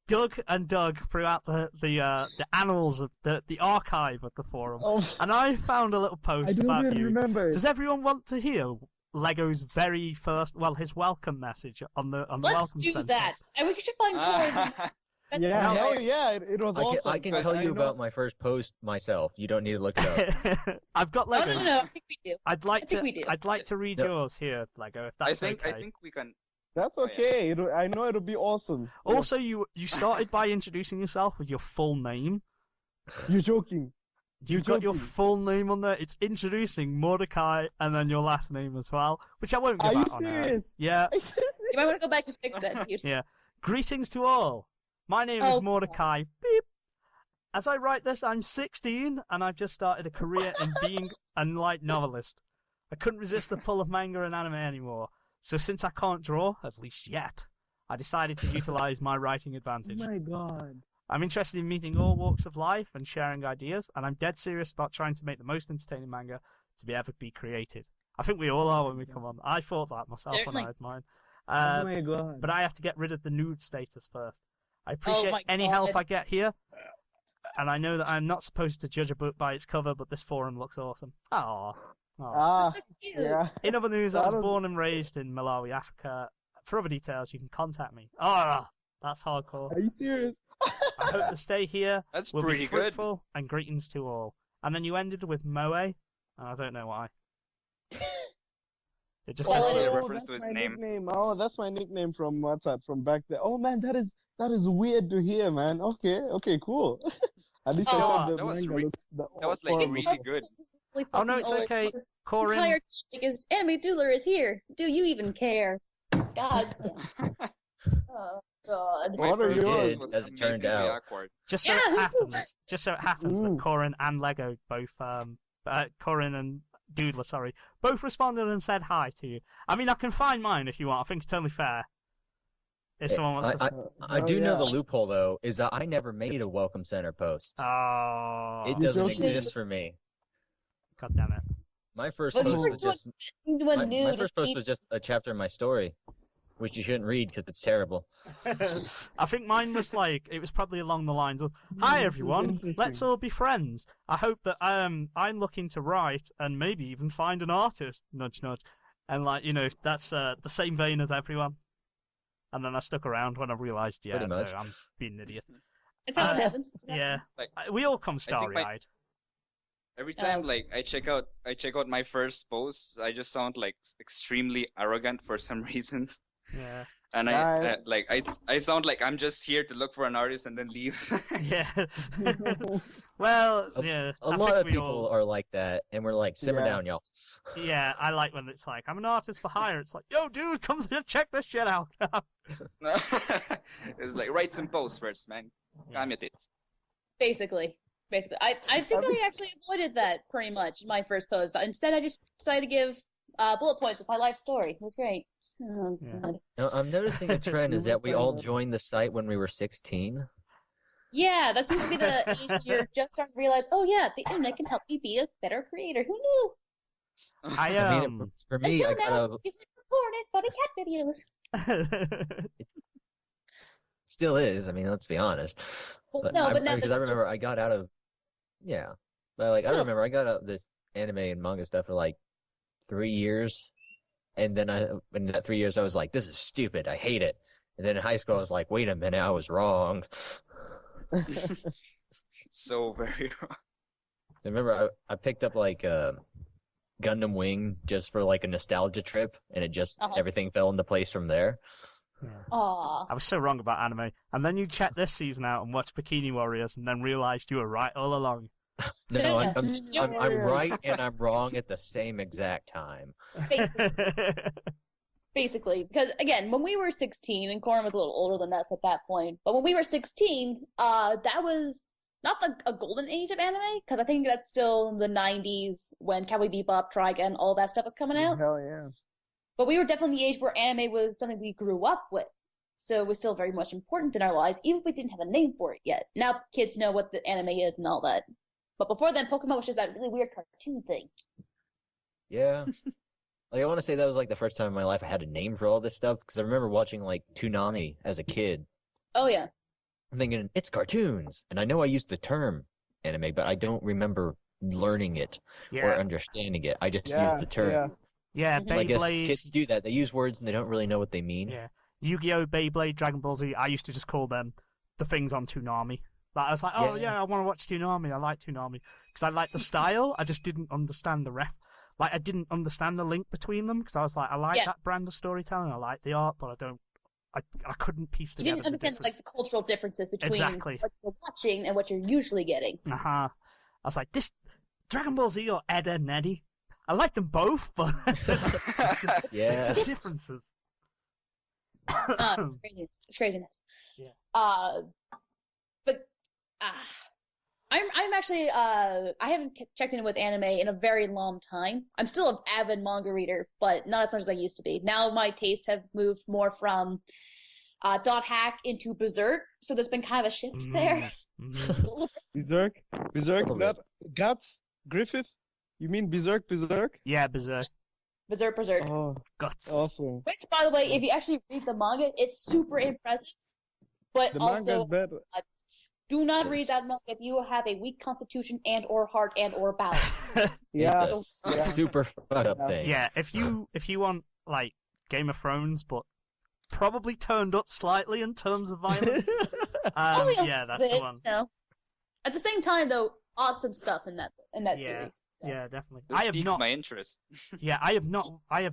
have dug throughout the annals of the archive of the forum, Oh, and I found a little post I don't about even you. remember it. Does everyone want to hear Lego's very first, his welcome message on the Let's welcome do sentence? that. And we should find Corin's. Yeah, No, hell yeah, it was awesome. I can because tell you know- about my first post myself. You don't need to look it up. I've got Oh, Lego. no. I think we do. I'd like I think to. we do. I'd like to read No. yours here, Lego, if that's okay. I think we can. That's Oh, yeah. okay. I know it'll be awesome. Also, Yes. you started by introducing yourself with your full name. You're joking. You've You're got your joking. full name on there. It's introducing Mordecai and then your last name as well, which I won't give Are you out on air. serious? Yeah, You might want to go back and fix that, dude. yeah. Greetings to all. My name Oh, is Mordecai. Beep. As I write this, I'm 16 and I've just started a career in being a light novelist. I couldn't resist the pull of manga and anime anymore, so since I can't draw, at least yet, I decided to utilize my writing Oh advantage. my god. I'm interested in meeting all walks of life and sharing ideas, and I'm dead serious about trying to make the most entertaining manga to be ever be created. I think we all are when we come on. I thought that myself Certainly. when I had mine. Oh my god. But I have to get rid of the nude status first. I appreciate my any God. help I get here, and I know that I'm not supposed to judge a book by its cover, but this forum looks awesome. Aww. Ah, That's so cute. yeah. In other news, I That was was- born and raised in Malawi, Africa. For other details, you can contact me. Ah, that's hardcore. Are you serious? I hope to stay here. That's will be pretty good. fruitful, and greetings to all. And then you ended with Moe, and I don't know why. It just Well, said it is- Moe. reference to that's his my name. nickname. Oh, that's my nickname from WhatsApp from back there. Oh man, that is weird to hear, man. Okay, cool. At least I Oh, said the that was manga re- looked- the that was, like, forum really looked- good. Oh, no, it's okay. Corin. Entire shtick is AnimeDoodler is here. Do you even care? God. Oh God. My What are first yours? post was As it turned amazingly out. awkward. Just so Yeah, it who- happens. Just so it happens that Ooh. Corin and Lego both, Corin and Doodler, sorry, both responded and said hi to you. I mean, I can find mine if you want. I think it's only fair. If someone wants to. I Oh, do know yeah. the loophole though, is that I never made a welcome center post. Oh. It You're doesn't joking. exist for me. God damn it. My first Well, you post were was doing- just You went my nude. first post was just a chapter in my story, which you shouldn't read because it's terrible. I think mine was like, it was probably along the lines of, "Hi This is everyone, interesting. let's all be friends. I hope that I'm looking to write and maybe even find an artist." Nudge, nudge, and like that's the same vein as everyone. And then I stuck around when I realised, yeah, Pretty no, much. I'm being an idiot. It's how it Uh, happens. Yeah, Like, we all come think my- starry-eyed. Every time Oh. like I check out my first post, I just sound like extremely arrogant for some reason. Yeah, And Yeah, I sound like I'm just here to look for an artist and then leave. yeah. Well, A- yeah. A I lot think of we people all- are like that, and we're like, simmer Yeah. down, y'all. Yeah, I like when it's like, I'm an artist for hire. It's like, yo, dude, come here, check this shit out. It's like write some posts first, man. Calm your tits. Basically. I think I actually avoided that pretty much in my first post. Instead, I just decided to give bullet points of my life story. It was great. Oh, Yeah. God. Now, I'm noticing a trend is that we all joined the site when we were 16. Yeah, that seems to be the age where you're just starting to realize, oh yeah, the internet can help me be a better creator. Who knew? I I mean, for me, Until I now, kind of it's porn and funny cat videos. still is. I mean, let's be honest. Well, no, but now because I remember I got out of but like I No. remember I got out of this anime and manga stuff for like 3 years, and then in that 3 years I was like, this is stupid, I hate it. And then in high school I was like, wait a minute, I was wrong. So very wrong. I remember I picked up like Gundam Wing just for like a nostalgia trip, and it just Uh-huh. everything fell into place from there. Aw. I was so wrong about anime. And then you checked this season out and watched Bikini Warriors and then realised you were right all along. No, I'm Yeah. right and I'm wrong at the same exact time. Basically, because again, when we were 16, and Corin was a little older than us at that point, but when we were 16, that was not a golden age of anime, because I think that's still the 90s when Cowboy Bebop, Trigun, all that stuff was coming out. Hell yeah. But we were definitely the age where anime was something we grew up with. So it was still very much important in our lives, even if we didn't have a name for it yet. Now kids know what the anime is and all that. But before then, Pokemon was just that really weird cartoon thing. Yeah. Like, I want to say that was like the first time in my life I had a name for all this stuff, because I remember watching like Toonami as a kid. Oh yeah. I'm thinking, it's cartoons. And I know I used the term anime, but I don't remember learning it or understanding it. I just used the term. Yeah, Mhm. Well, I guess Beyblade. kids do that. They use words and they don't really know what they mean. Yeah. Yu-Gi-Oh, Beyblade, Dragon Ball Z, I used to just call them the things on Toonami. Like, I was like, oh yeah, I want to watch Toonami, I like Toonami. Because I like the style, I just didn't understand the Like, I didn't understand the link between them, because I was like, I like that brand of storytelling, I like the art, but I couldn't piece You together didn't understand like the cultural differences between Exactly. what you're watching and what you're usually getting. I was like, this Dragon Ball Z or Ed, Edd n Eddy, I like them both, but Yeah. it's just differences. It's craziness. It's craziness. Yeah. But I'm actually I haven't checked in with anime in a very long time. I'm still an avid manga reader, but not as much as I used to be. Now my tastes have moved more from dot hack into Berserk, so there's been kind of a shift there. Berserk? That Guts? Griffith? You mean Berserk? Yeah, Berserk. Berserk. Oh, Guts. awesome. Which, by the way, if you actually read the manga, it's super impressive. But The also, manga's better. do not read that manga if you have a weak constitution and or heart and or balance. Yeah. It's a super fun up thing. Yeah, if you want like Game of Thrones, but probably turned up slightly in terms of violence, Only a yeah, that's bit, the one. You know? At the same time, though, awesome stuff in that series. So. Yeah, definitely. This I have piques not. my interest. Yeah, I have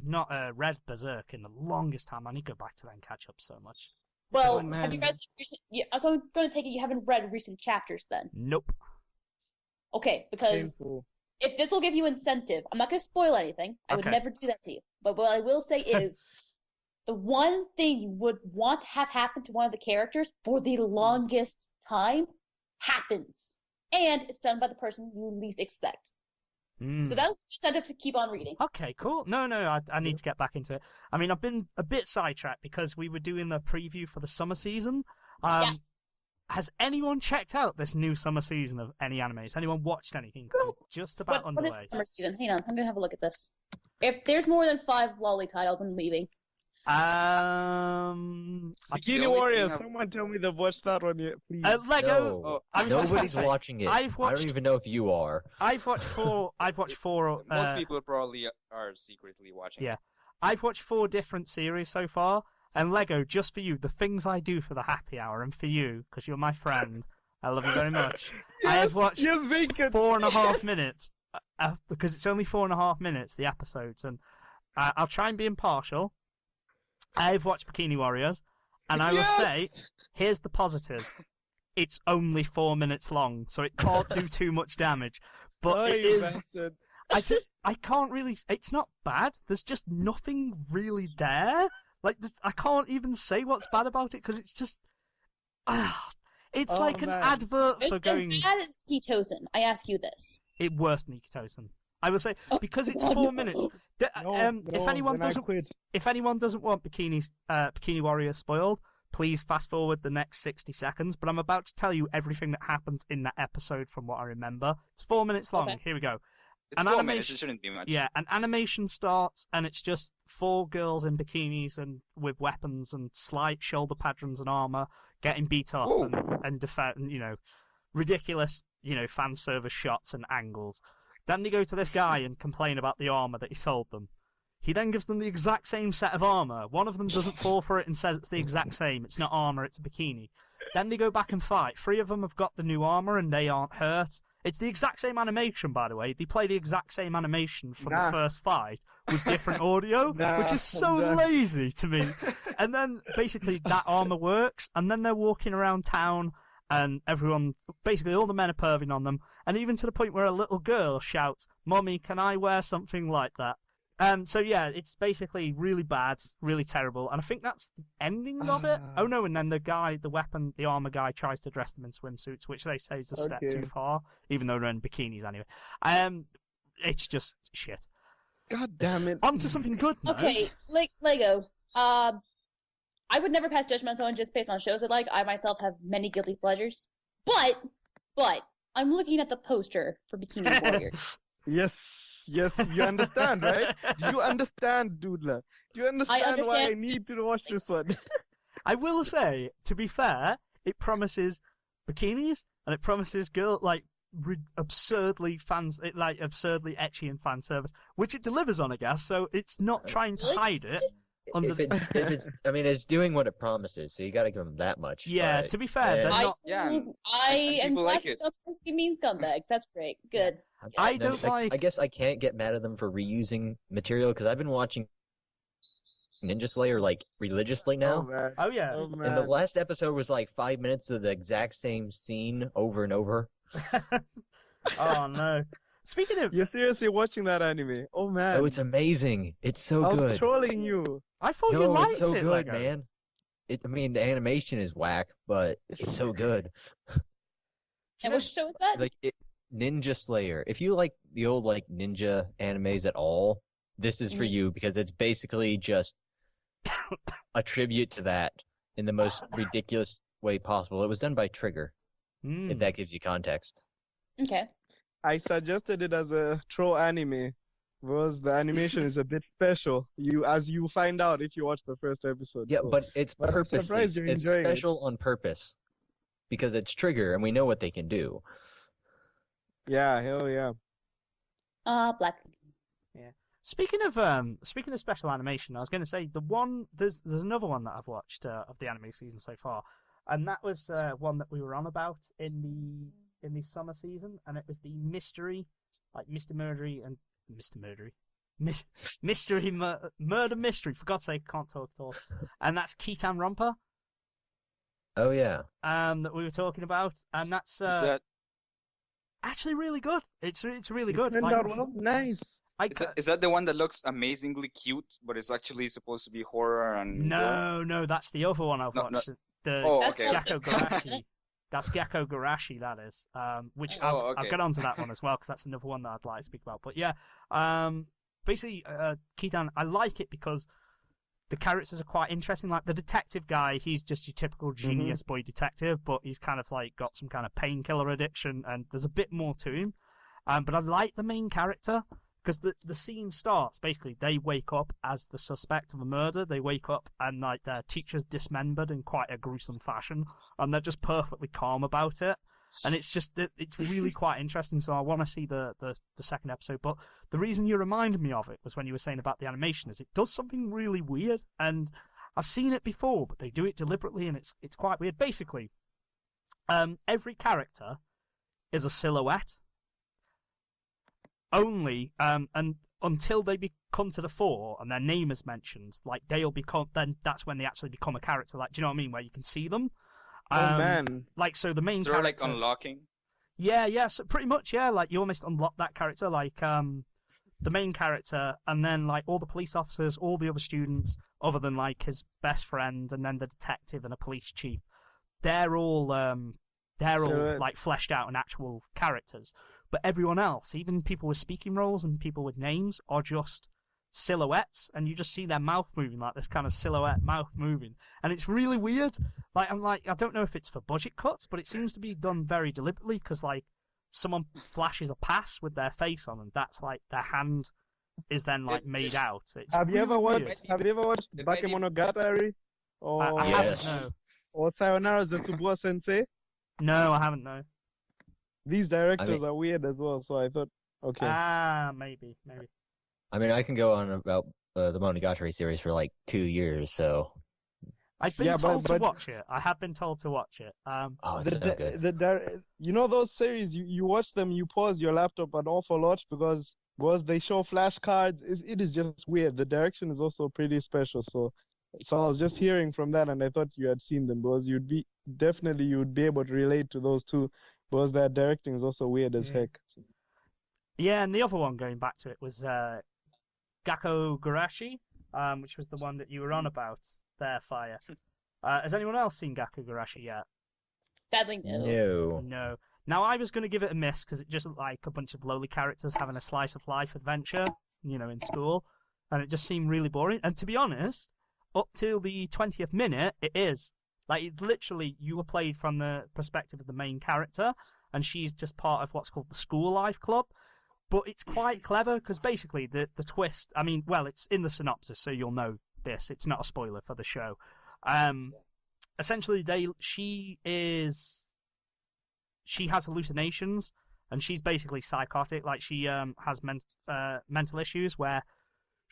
not read Berserk in the longest time. I need to go back to that and catch up so much. Well, Oh, have you man. read recent? Yeah, so I'm going to take it you haven't read recent chapters then. Nope. Okay, because Painful. if this will give you incentive, I'm not going to spoil anything. I would Okay. never do that to you. But what I will say is, the one thing you would want to have happen to one of the characters for the longest time happens. And it's done by the person you least expect. So that's incentive to keep on reading. Okay, cool. No, I need to get back into it. I mean, I've been a bit sidetracked because we were doing the preview for the summer season. Yeah. Has anyone checked out this new summer season of any anime? Has anyone watched anything? 'Cause it's just about What underway. is the summer season? Hang on, I'm going to have a look at this. If there's more than 5 lolly titles, I'm leaving. Bikini only Warriors. thing Someone tell me they've watched that one yet, please. Lego. No, I was nobody's gonna say, watching it. I've I watched- don't even know if you are. I've watched four. Most people probably are secretly watching. Yeah. I've watched 4 different series so far, and Lego, just for you, the things I do for the happy hour, and for you, because you're my friend, I love you very much. I have watched Yes, Vacant. 4.5 minutes, because it's only 4.5 minutes, the episodes, and I'll try and be impartial. I've watched Bikini Warriors, and I will say, here's the positive. It's only 4 minutes long, so it can't do too much damage. But Oh, it you is... bastard. I can't really... It's not bad. There's just nothing really there. Like, I can't even say what's bad about it, because it's just... it's Oh, like an man. advert for As going... bad as Ketosin, I ask you this. It worse than Ikitosen. I will say, Oh, because it's God, 4 no. minutes... No, if anyone then I doesn't... quit. If anyone doesn't want Bikini Warriors spoiled, please fast forward the next 60 seconds. But I'm about to tell you everything that happens in that episode from what I remember. It's 4 minutes long. Okay. Here we go. It's An 4 animation- minutes. It shouldn't be much. Yeah, an animation starts, and it's just 4 girls in bikinis and with weapons and slight shoulder patrons and armor getting beat up Whoa. and defend, ridiculous, fan service shots and angles. Then they go to this guy and complain about the armor that he sold them. He then gives them the exact same set of armor. One of them doesn't fall for it and says it's the exact same. It's not armor, it's a bikini. Then they go back and fight. 3 of them have got the new armor and they aren't hurt. It's the exact same animation, by the way. They play the exact same animation from the first fight with different audio, which is so lazy to me. And then, basically, that armor works, and then they're walking around town, and everyone, basically all the men are perving on them, and even to the point where a little girl shouts, "Mommy, can I wear something like that?" So yeah, it's basically really bad, really terrible, and I think that's the ending of it. Oh no, and then the armor guy tries to dress them in swimsuits, which they say is a step too far, even though they're in bikinis anyway. It's just shit. God damn it. On to something good now. Okay, Lego. I would never pass judgment on someone just based on shows I like. I myself have many guilty pleasures. But I'm looking at the poster for Bikini Warrior. Yes, you understand, right? Do you understand, Doodler? Do you understand why I need to watch this one? I will say, to be fair, it promises bikinis and it promises absurdly ecchi and fan service, which it delivers on, I guess. So it's not trying to hide it. It's doing what it promises, so you got to give them that much. Yeah, to be fair, they're not. I am glad you mean scumbags. That's great. Good. I don't like. I guess I can't get mad at them for reusing material because I've been watching Ninja Slayer religiously now. Oh yeah. Oh, and the last episode was 5 minutes of the exact same scene over and over. Oh no. Speaking of, you're seriously watching that anime? Oh man. Oh, it's amazing. It's so good. I was trolling you. I thought you liked it's so it, good, Lego. man. The animation is whack, but it's so good. And what show is that? Ninja Slayer. If you like the old ninja animes at all, this is for you because it's basically just a tribute to that in the most ridiculous way possible. It was done by Trigger, if that gives you context. Okay. I suggested it as a troll anime because the animation is a bit special. As you find out if you watch the first episode. Yeah, so. but it's purposely. It's special on purpose because it's Trigger and we know what they can do. Yeah, hell yeah. Black. Yeah. Speaking of special animation, I was going to say there's another one that I've watched of the anime season so far, and that was one that we were on about in the summer season, and it was the mystery, Murder mystery. For God's sake, can't talk at all. And that's Town Romper. Oh yeah. That we were talking about, and that's actually really good. It's really good. Turned out well. Nice. Is that the one that looks amazingly cute, but it's actually supposed to be horror and? No, that's the other one I've watched. Okay. Gakkogurashi. That's Gakkogurashi, that is. Which I'll get onto that one as well, because that's another one that I'd like to speak about. But yeah, basically, Kitan, I like it because the characters are quite interesting. Like the detective guy, he's just your typical genius boy detective, but he's kind of got some kind of painkiller addiction, and there's a bit more to him. But I like the main character. Because the scene starts, basically, they wake up as the suspect of a murder. They wake up and their teacher's dismembered in quite a gruesome fashion, and they're just perfectly calm about it. And it's really quite interesting. So I want to see the second episode. But the reason you reminded me of it was when you were saying about the animation, is it does something really weird, and I've seen it before, but they do it deliberately, and it's quite weird. Basically, every character is a silhouette. Only and until they come to the fore and their name is mentioned, they'll become. Then that's when they actually become a character. Do you know what I mean? Where you can see them. Oh man! So the main. So character, unlocking. Yeah. So pretty much, yeah. You almost unlock that character, the main character, and then all the police officers, all the other students, other than his best friend, and then the detective and a police chief. They're all fleshed out and actual characters. But everyone else, even people with speaking roles and people with names, are just silhouettes, and you just see their mouth moving, this kind of silhouette mouth moving, and it's really weird. I don't know if it's for budget cuts, but it seems to be done very deliberately, because someone flashes a pass with their face on, and that's their hand is then made out. Have you ever watched Bakemonogatari? Or I haven't, no. Or Sayonara Zetsuboa Sensei? No, I haven't, no. These directors are weird as well, so I thought, okay. Maybe. I can go on about the Monogatari series for 2 years, so. I've been told to watch it. I have been told to watch it. It's so good. You know those series, you watch them, you pause your laptop an awful lot because they show flashcards. It is just weird. The direction is also pretty special, so I was just hearing from that, and I thought you had seen them, because you'd be able to relate to those two. Because their directing is also weird as heck. Yeah, and the other one, going back to it, was Gakkogurashi, which was the one that you were on about there, Fire. Has anyone else seen Gakkogurashi yet? Sadly, no. No. Now, I was going to give it a miss, because it just looked like a bunch of lowly characters having a slice of life adventure, in school, and it just seemed really boring. And to be honest, up till the 20th minute, it is. Like, it's literally, you were played from the perspective of the main character, and she's just part of what's called the School Life Club. But it's quite clever, because basically the twist, I mean, well, it's in the synopsis, so you'll know this. It's not a spoiler for the show. Essentially, she has hallucinations, and she's basically psychotic. Like, she has mental issues where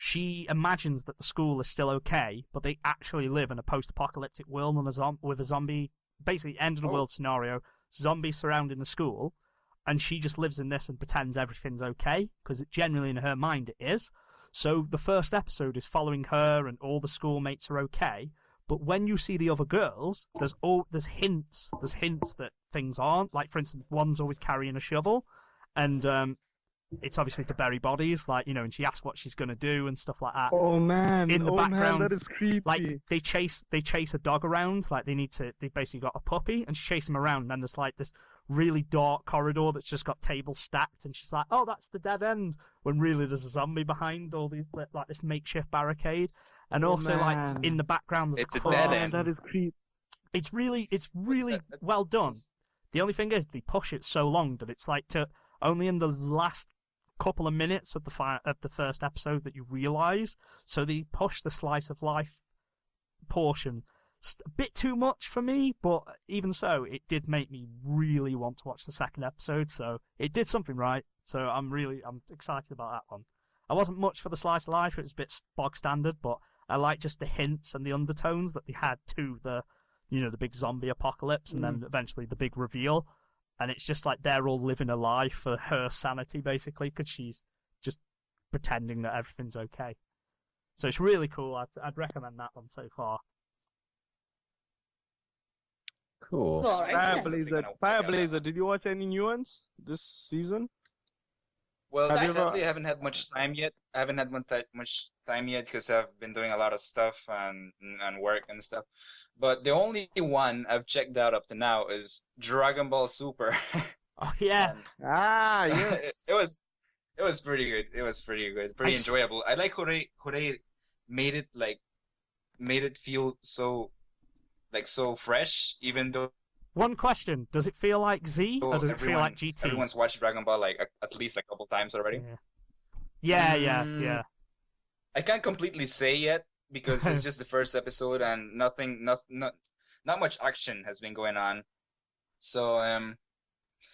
she imagines that the school is still okay, but they actually live in a post-apocalyptic world with a zombie, basically end of the world scenario, zombies surrounding the school, and she just lives in this and pretends everything's okay, because genuinely in her mind it is. So the first episode is following her, and all the schoolmates are okay. But when you see the other girls, there's hints that things aren't. Like, for instance, one's always carrying a shovel, and it's obviously to bury bodies, like, you know, and she asks what she's gonna do and stuff like that. Oh man! In the background, that is creepy. Like, they chase a dog around. Like, they basically got a puppy, and she chases him around. And then there's like this really dark corridor that's just got tables stacked, and she's like, "Oh, that's the dead end," when really there's a zombie behind all these, like this makeshift barricade. And also, like, in the background, there's it's a dead end. That is creepy. It's really well done. The only thing is, they push it so long that it's like only in the last couple of minutes of the first episode that you realise. So they push the slice of life portion a bit too much for me, but even so, it did make me really want to watch the second episode. So it did something right. So I'm excited about that one. I wasn't much for the slice of life; it was a bit bog standard, but I like just the hints and the undertones that they had to the big zombie apocalypse, and then eventually the big reveal. And it's just like they're all living a lie for her sanity, basically, because she's just pretending that everything's okay. So it's really cool. I'd recommend that one so far. Cool. All right. Fireblazer, did you watch any new ones this season? Well, Have you recently I haven't had much time yet. I haven't had much time yet because I've been doing a lot of stuff and work and stuff. But the only one I've checked out up to now is Dragon Ball Super. Oh yeah. Yes. It was pretty good. It was pretty good. Pretty enjoyable. I like how they made it feel so fresh, even though One question: does it feel like Z, or does it feel like GT? Everyone's watched Dragon Ball like at least a couple times already. Yeah. I can't completely say yet because it's just the first episode and not much action has been going on. So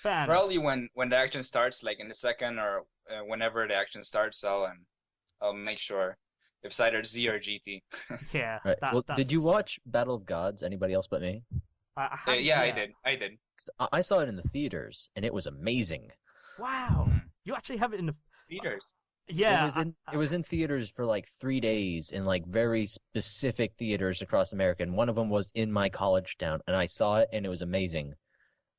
probably when the action starts, like in the second or whenever the action starts, I'll make sure if it's either Z or GT. Yeah. Right. Did you watch Battle of Gods? Anybody else but me? I did. 'Cause I saw it in the theaters, and it was amazing. Wow. You actually have it in the theaters. Yeah. It was in theaters for like 3 days in like very specific theaters across America, and one of them was in my college town, and I saw it, and it was amazing.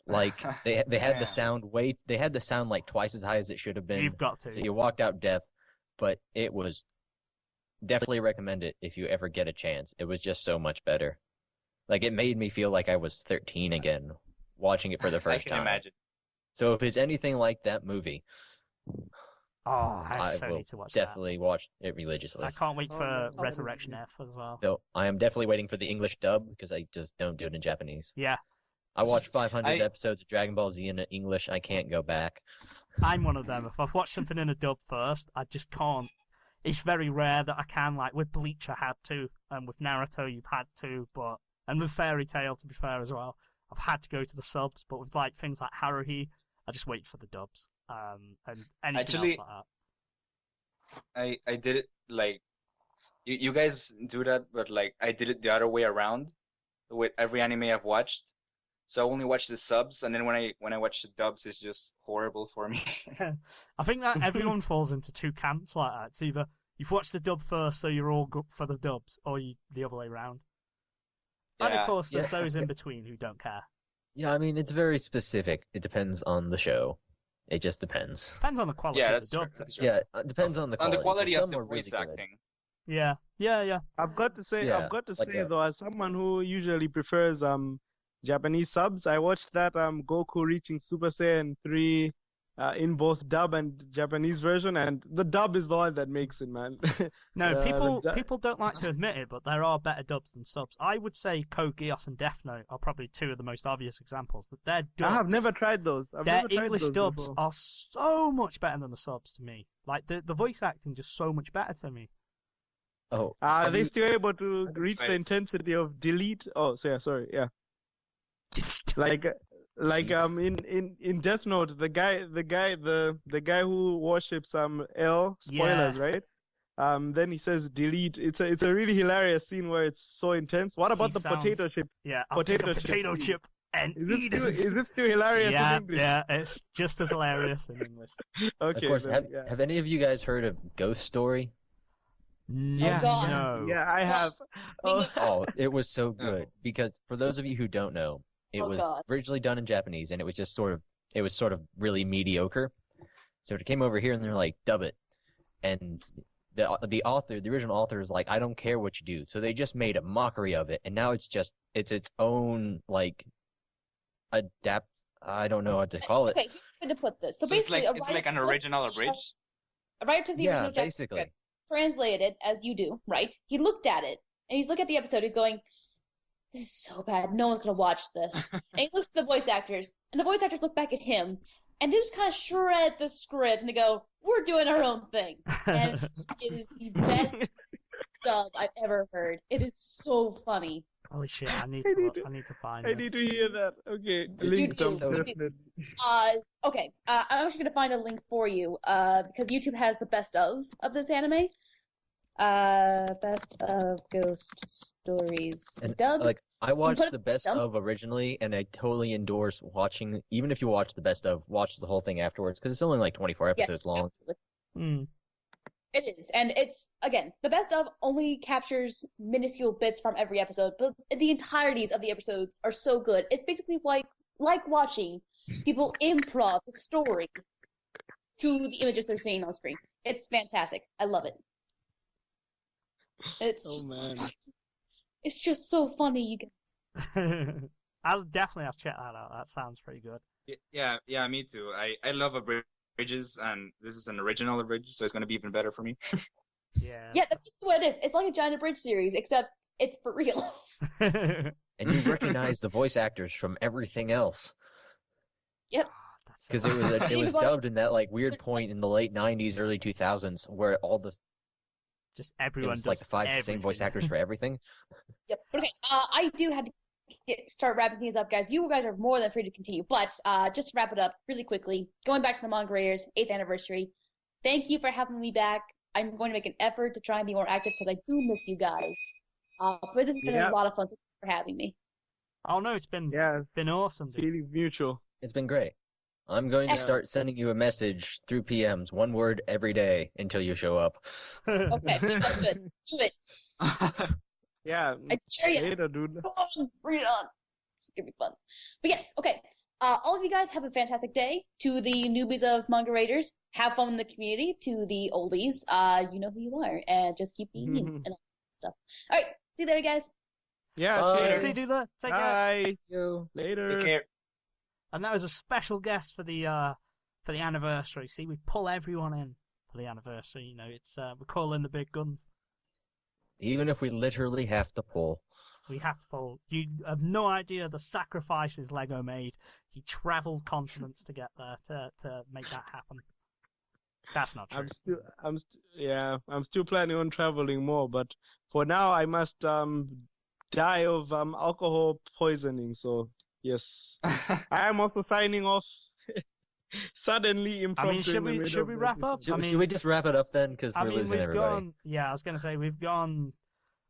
Like they had the sound like twice as high as it should have been. You've got to. So you walked out deaf, but it was definitely recommend it if you ever get a chance. It was just so much better. Like, it made me feel like I was 13 again, watching it for the first time. I can imagine. So if it's anything like that movie, I will need to watch definitely watch it religiously. I can't wait for Resurrection F as well. So I am definitely waiting for the English dub, because I just don't do it in Japanese. Yeah. I watched 500 episodes of Dragon Ball Z in English. I can't go back. I'm one of them. If I've watched something in a dub first, I just can't. It's very rare that I can. Like, with Bleach I had to, and with Naruto you've had to, and with Fairy Tail, to be fair as well, I've had to go to the subs. But with like things like Haruhi, I just wait for the dubs. And anything else like that. I did it like you guys do that, but like I did it the other way around with every anime I've watched. So I only watch the subs, and then when I watch the dubs, it's just horrible for me. I think that everyone falls into two camps like that. It's either you've watched the dub first, so you're all good for the dubs, or the other way around. And of course, there's those in between who don't care. Yeah, I mean, it's very specific. It depends on the show. It just depends. Depends on the quality of the dub. Yeah, it depends on the quality. On the quality of the Some are voice really good. acting. Yeah. I've got to say like though, as someone who usually prefers Japanese subs, I watched that Goku reaching Super Saiyan 3 in both dub and Japanese version, and the dub is the one that makes it, man. No, The people don't like to admit it, but there are better dubs than subs. I would say Code Geass and Death Note are probably two of the most obvious examples. That their dubs, I have never tried those. their English dubs are so much better than the subs to me. Like the voice acting just so much better to me. Oh, Are they still able to reach the intensity of delete? Oh, so yeah, sorry, yeah. Like in Death Note, the guy who worships L, spoilers, right? Then he says delete. It's a really hilarious scene where it's so intense. What about the potato chip? Yeah, I'll take a potato scene? chip and Is eat it. is it still hilarious in English? Yeah, it's just as hilarious in English. Okay. of course. then, Have any of you guys heard of Ghost Story? Yeah. God. No. Yeah, I have. Oh, Oh, it was so good because for those of you who don't know, it Oh, was God. originally done in Japanese and it was just sort of really mediocre. So it came over here and they're like, dub it. And the author, the original author is like, I don't care what you do. So they just made a mockery of it and now it's its own like adapt. I don't know what to call it. Okay, here's the way to put this. So So it's basically, like it's like an original abridged. a writer took the Yeah, original Japanese basically. script, translated it as you do, right? He looked at it and he's looking at the episode. He's going, "This is so bad. No one's gonna watch this." And he looks at the voice actors, and the voice actors look back at him, and they just kind of shred the script and they go, "We're doing our own thing," and it is the best dub I've ever heard. It is so funny. Holy shit! I need to find I this. need to hear that. Okay, You link do. them You do. definitely. Okay. I'm actually gonna find a link for you. Because YouTube has the best of this anime. Best of Ghost Stories And dub. like I watched put it the best dub? of originally, and I totally endorse watching. Even if you watch the best of, watch the whole thing afterwards because it's only like 24 Yes, episodes long. absolutely. Hmm. It is, and it's again the best of only captures minuscule bits from every episode, but the entireties of the episodes are so good. It's basically like watching people improv the story to the images they're seeing on screen. It's fantastic. I love it. It's man. it's just so funny, you guys. I'll definitely have to check that out. That sounds pretty good. Yeah, me too. I love abridges, and this is an original abridge, so it's gonna be even better for me. Yeah. Yeah, that's just what it is. It's like a giant abridged series, except it's for real. And you recognize the voice actors from everything else Yep. because it was dubbed in that like weird point in the late 90s, early 2000s where all the Just it everyone was does like the five same voice everything. actors for everything. Yep. But okay, I do have to start wrapping things up, guys. You guys are more than free to continue. But just to wrap it up really quickly, going back to the Manga Raiders 8th anniversary, thank you for having me back. I'm going to make an effort to try and be more active because I do miss you guys. But this has been a lot of fun. So thanks for having me. Oh no, it's been awesome, dude. Feeling mutual. It's been great. I'm going to Excellent. start sending you a message through PMs, one word every day until you show up. Okay, that sounds good. Do it. Yeah, I dare you. later, dude. Come on, bring it on. It's gonna be fun. But yes, okay. All of you guys have a fantastic day. To the newbies of Manga Raiders, have fun in the community. To the oldies, you know who you are, and just keep being you and all that stuff. All right, see you later, guys. Yeah, Bye. cheers. See you, Doodler. Take care. Bye. Yo. Later. Take care. And that was a special guest for the anniversary. See, we pull everyone in for the anniversary. You know, it's we call in the big guns. Even if we literally have to pull. We have to pull. You have no idea the sacrifices Lego made. He travelled continents to get there to make that happen. That's not true. I'm still planning on traveling more, but for now I must die of alcohol poisoning. So yes, I am also signing off. Suddenly, impromptu. I mean, should we wrap up? Should we just wrap it up then? Because we're losing we've everybody. gone. Yeah, I was gonna say we've gone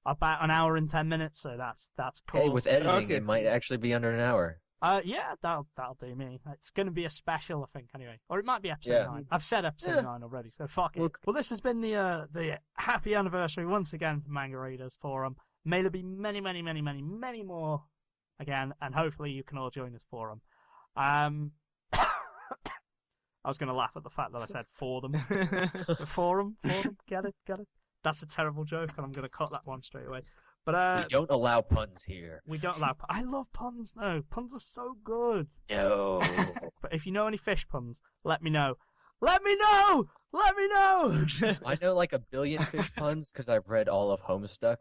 about an hour and 10 minutes, so that's cool. Hey, with editing, Okay. it might actually be under an hour. Yeah, that'll do me. It's going to be a special, I think, anyway. Or it might be episode Yeah. 9. I've said episode 9 already, so fuck it. Well, this has been the happy anniversary once again for Manga Raiders Forum. May there be many, many, many, many, many more again, and hopefully you can all join this forum. I was going to laugh at the fact that I said for them. The forum, get it. That's a terrible joke, and I'm going to cut that one straight away. But We don't allow puns here. we don't allow. I love puns. No, puns are so good. No. But if you know any fish puns, let me know. Let me know. Let me know. I know like a billion fish puns because I've read all of Homestuck.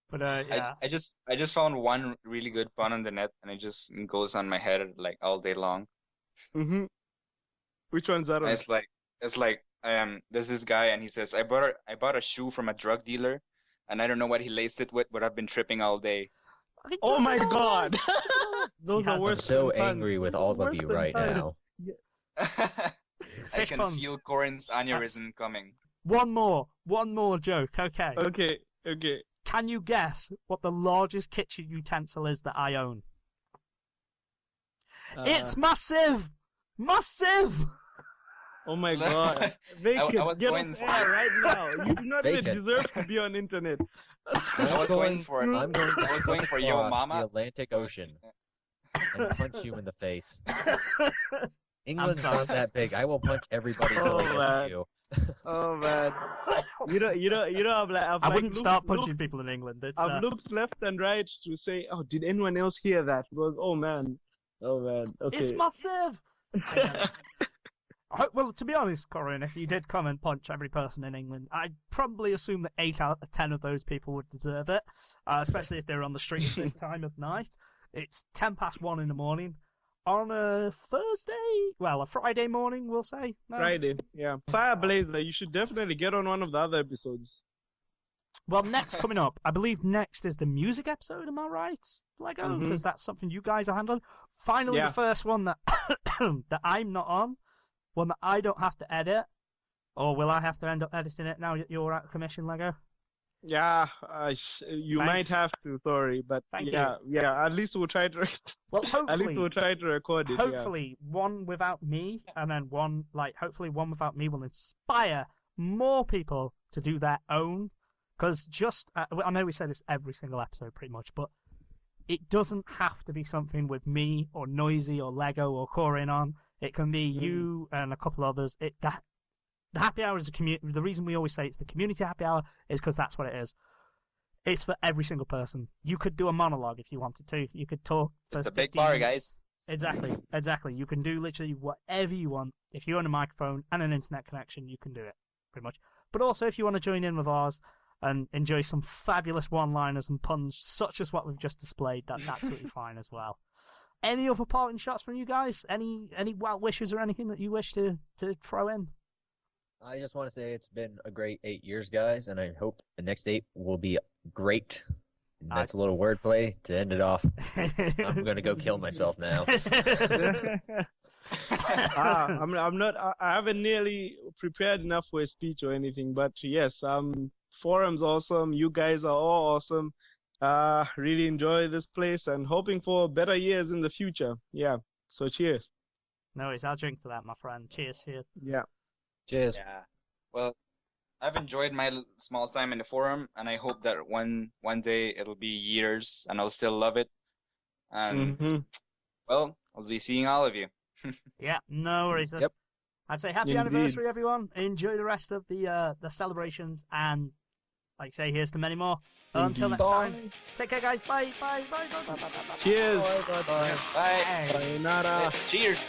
But yeah. I just found one really good pun on the net, and it just goes on my head like all day long. Mm-hmm. Which one's that? It's like there's this guy, and he says, I bought a shoe from a drug dealer, and I don't know what he laced it with, but I've been tripping all day. Oh my god! Those are I'm worse. so than puns. angry with all of you right now. I Fish can puns. feel Corin's aneurysm coming. One more joke. Okay. Okay. Can you guess what the largest kitchen utensil is that I own? It's massive! Massive! Oh my god. I was Get going off for air it. right now. You do not even Vacant. deserve to be on internet. I was going for it. I'm going to I was going for swim Yo across Mama. the Atlantic Ocean and punch you in the face. I'm England's sorry. not that big. I will punch everybody till I get to man. you. Oh man. You know, I wouldn't start punching people in England. It's, I've looked left and right to say, oh, did anyone else hear that? Because, oh man. Okay. It's massive! Well, to be honest, Corin, if you did come and punch every person in England, I'd probably assume that 8 out of 10 of those people would deserve it, especially if they're on the streets this time of night. It's 1:10 in the morning on a a Friday morning, we'll say. No. Friday, yeah. Fireblazer, you should definitely get on one of the other episodes. Well, next coming up, I believe next is the music episode, am I right, Lego? Because that's something you guys are handling. Finally, Yeah. the first one that that I'm not on, one that I don't have to edit. Or will I have to end up editing it now that you're out of commission, Lego? Yeah, you Thanks. might have to, sorry, but Thank yeah, at least we'll try to. Well, At least we'll try to record it. hopefully one without me, and then hopefully one without me will inspire more people to do their own. Because I know we say this every single episode pretty much, but it doesn't have to be something with me or Noisy or Lego or Corin on. It can be you and a couple others. The happy hour is a community. The reason we always say it's the community happy hour is because that's what it is. It's for every single person. You could do a monologue if you wanted to. You could talk. For It's a big 15 bar, minutes. guys. Exactly. You can do literally whatever you want. If you own a microphone and an internet connection, you can do it, pretty much. But also, if you want to join in with ours and enjoy some fabulous one-liners and puns, such as what we've just displayed, that's absolutely fine as well. Any other parting shots from you guys? Any well wishes or anything that you wish to throw in? I just want to say it's been a great 8 years, guys, and I hope the next 8 will be great. And that's a little wordplay to end it off. I'm gonna go kill myself now. I'm not. I haven't nearly prepared enough for a speech or anything, but yes, forum's awesome. You guys are all awesome. Really enjoy this place and hoping for better years in the future. Yeah. So cheers. No worries, I'll drink to that, my friend. Cheers. Yeah. Cheers. Yeah. Well, I've enjoyed my small time in the forum, and I hope that one day it'll be years, and I'll still love it. And well, I'll be seeing all of you. Yeah, no worries. Yep. I'd say happy Indeed. anniversary, everyone. Enjoy the rest of the celebrations, and like I say, here's to many more. Until next time, take care, guys. Bye. Cheers. Bye. Bye. Sayonara. Cheers.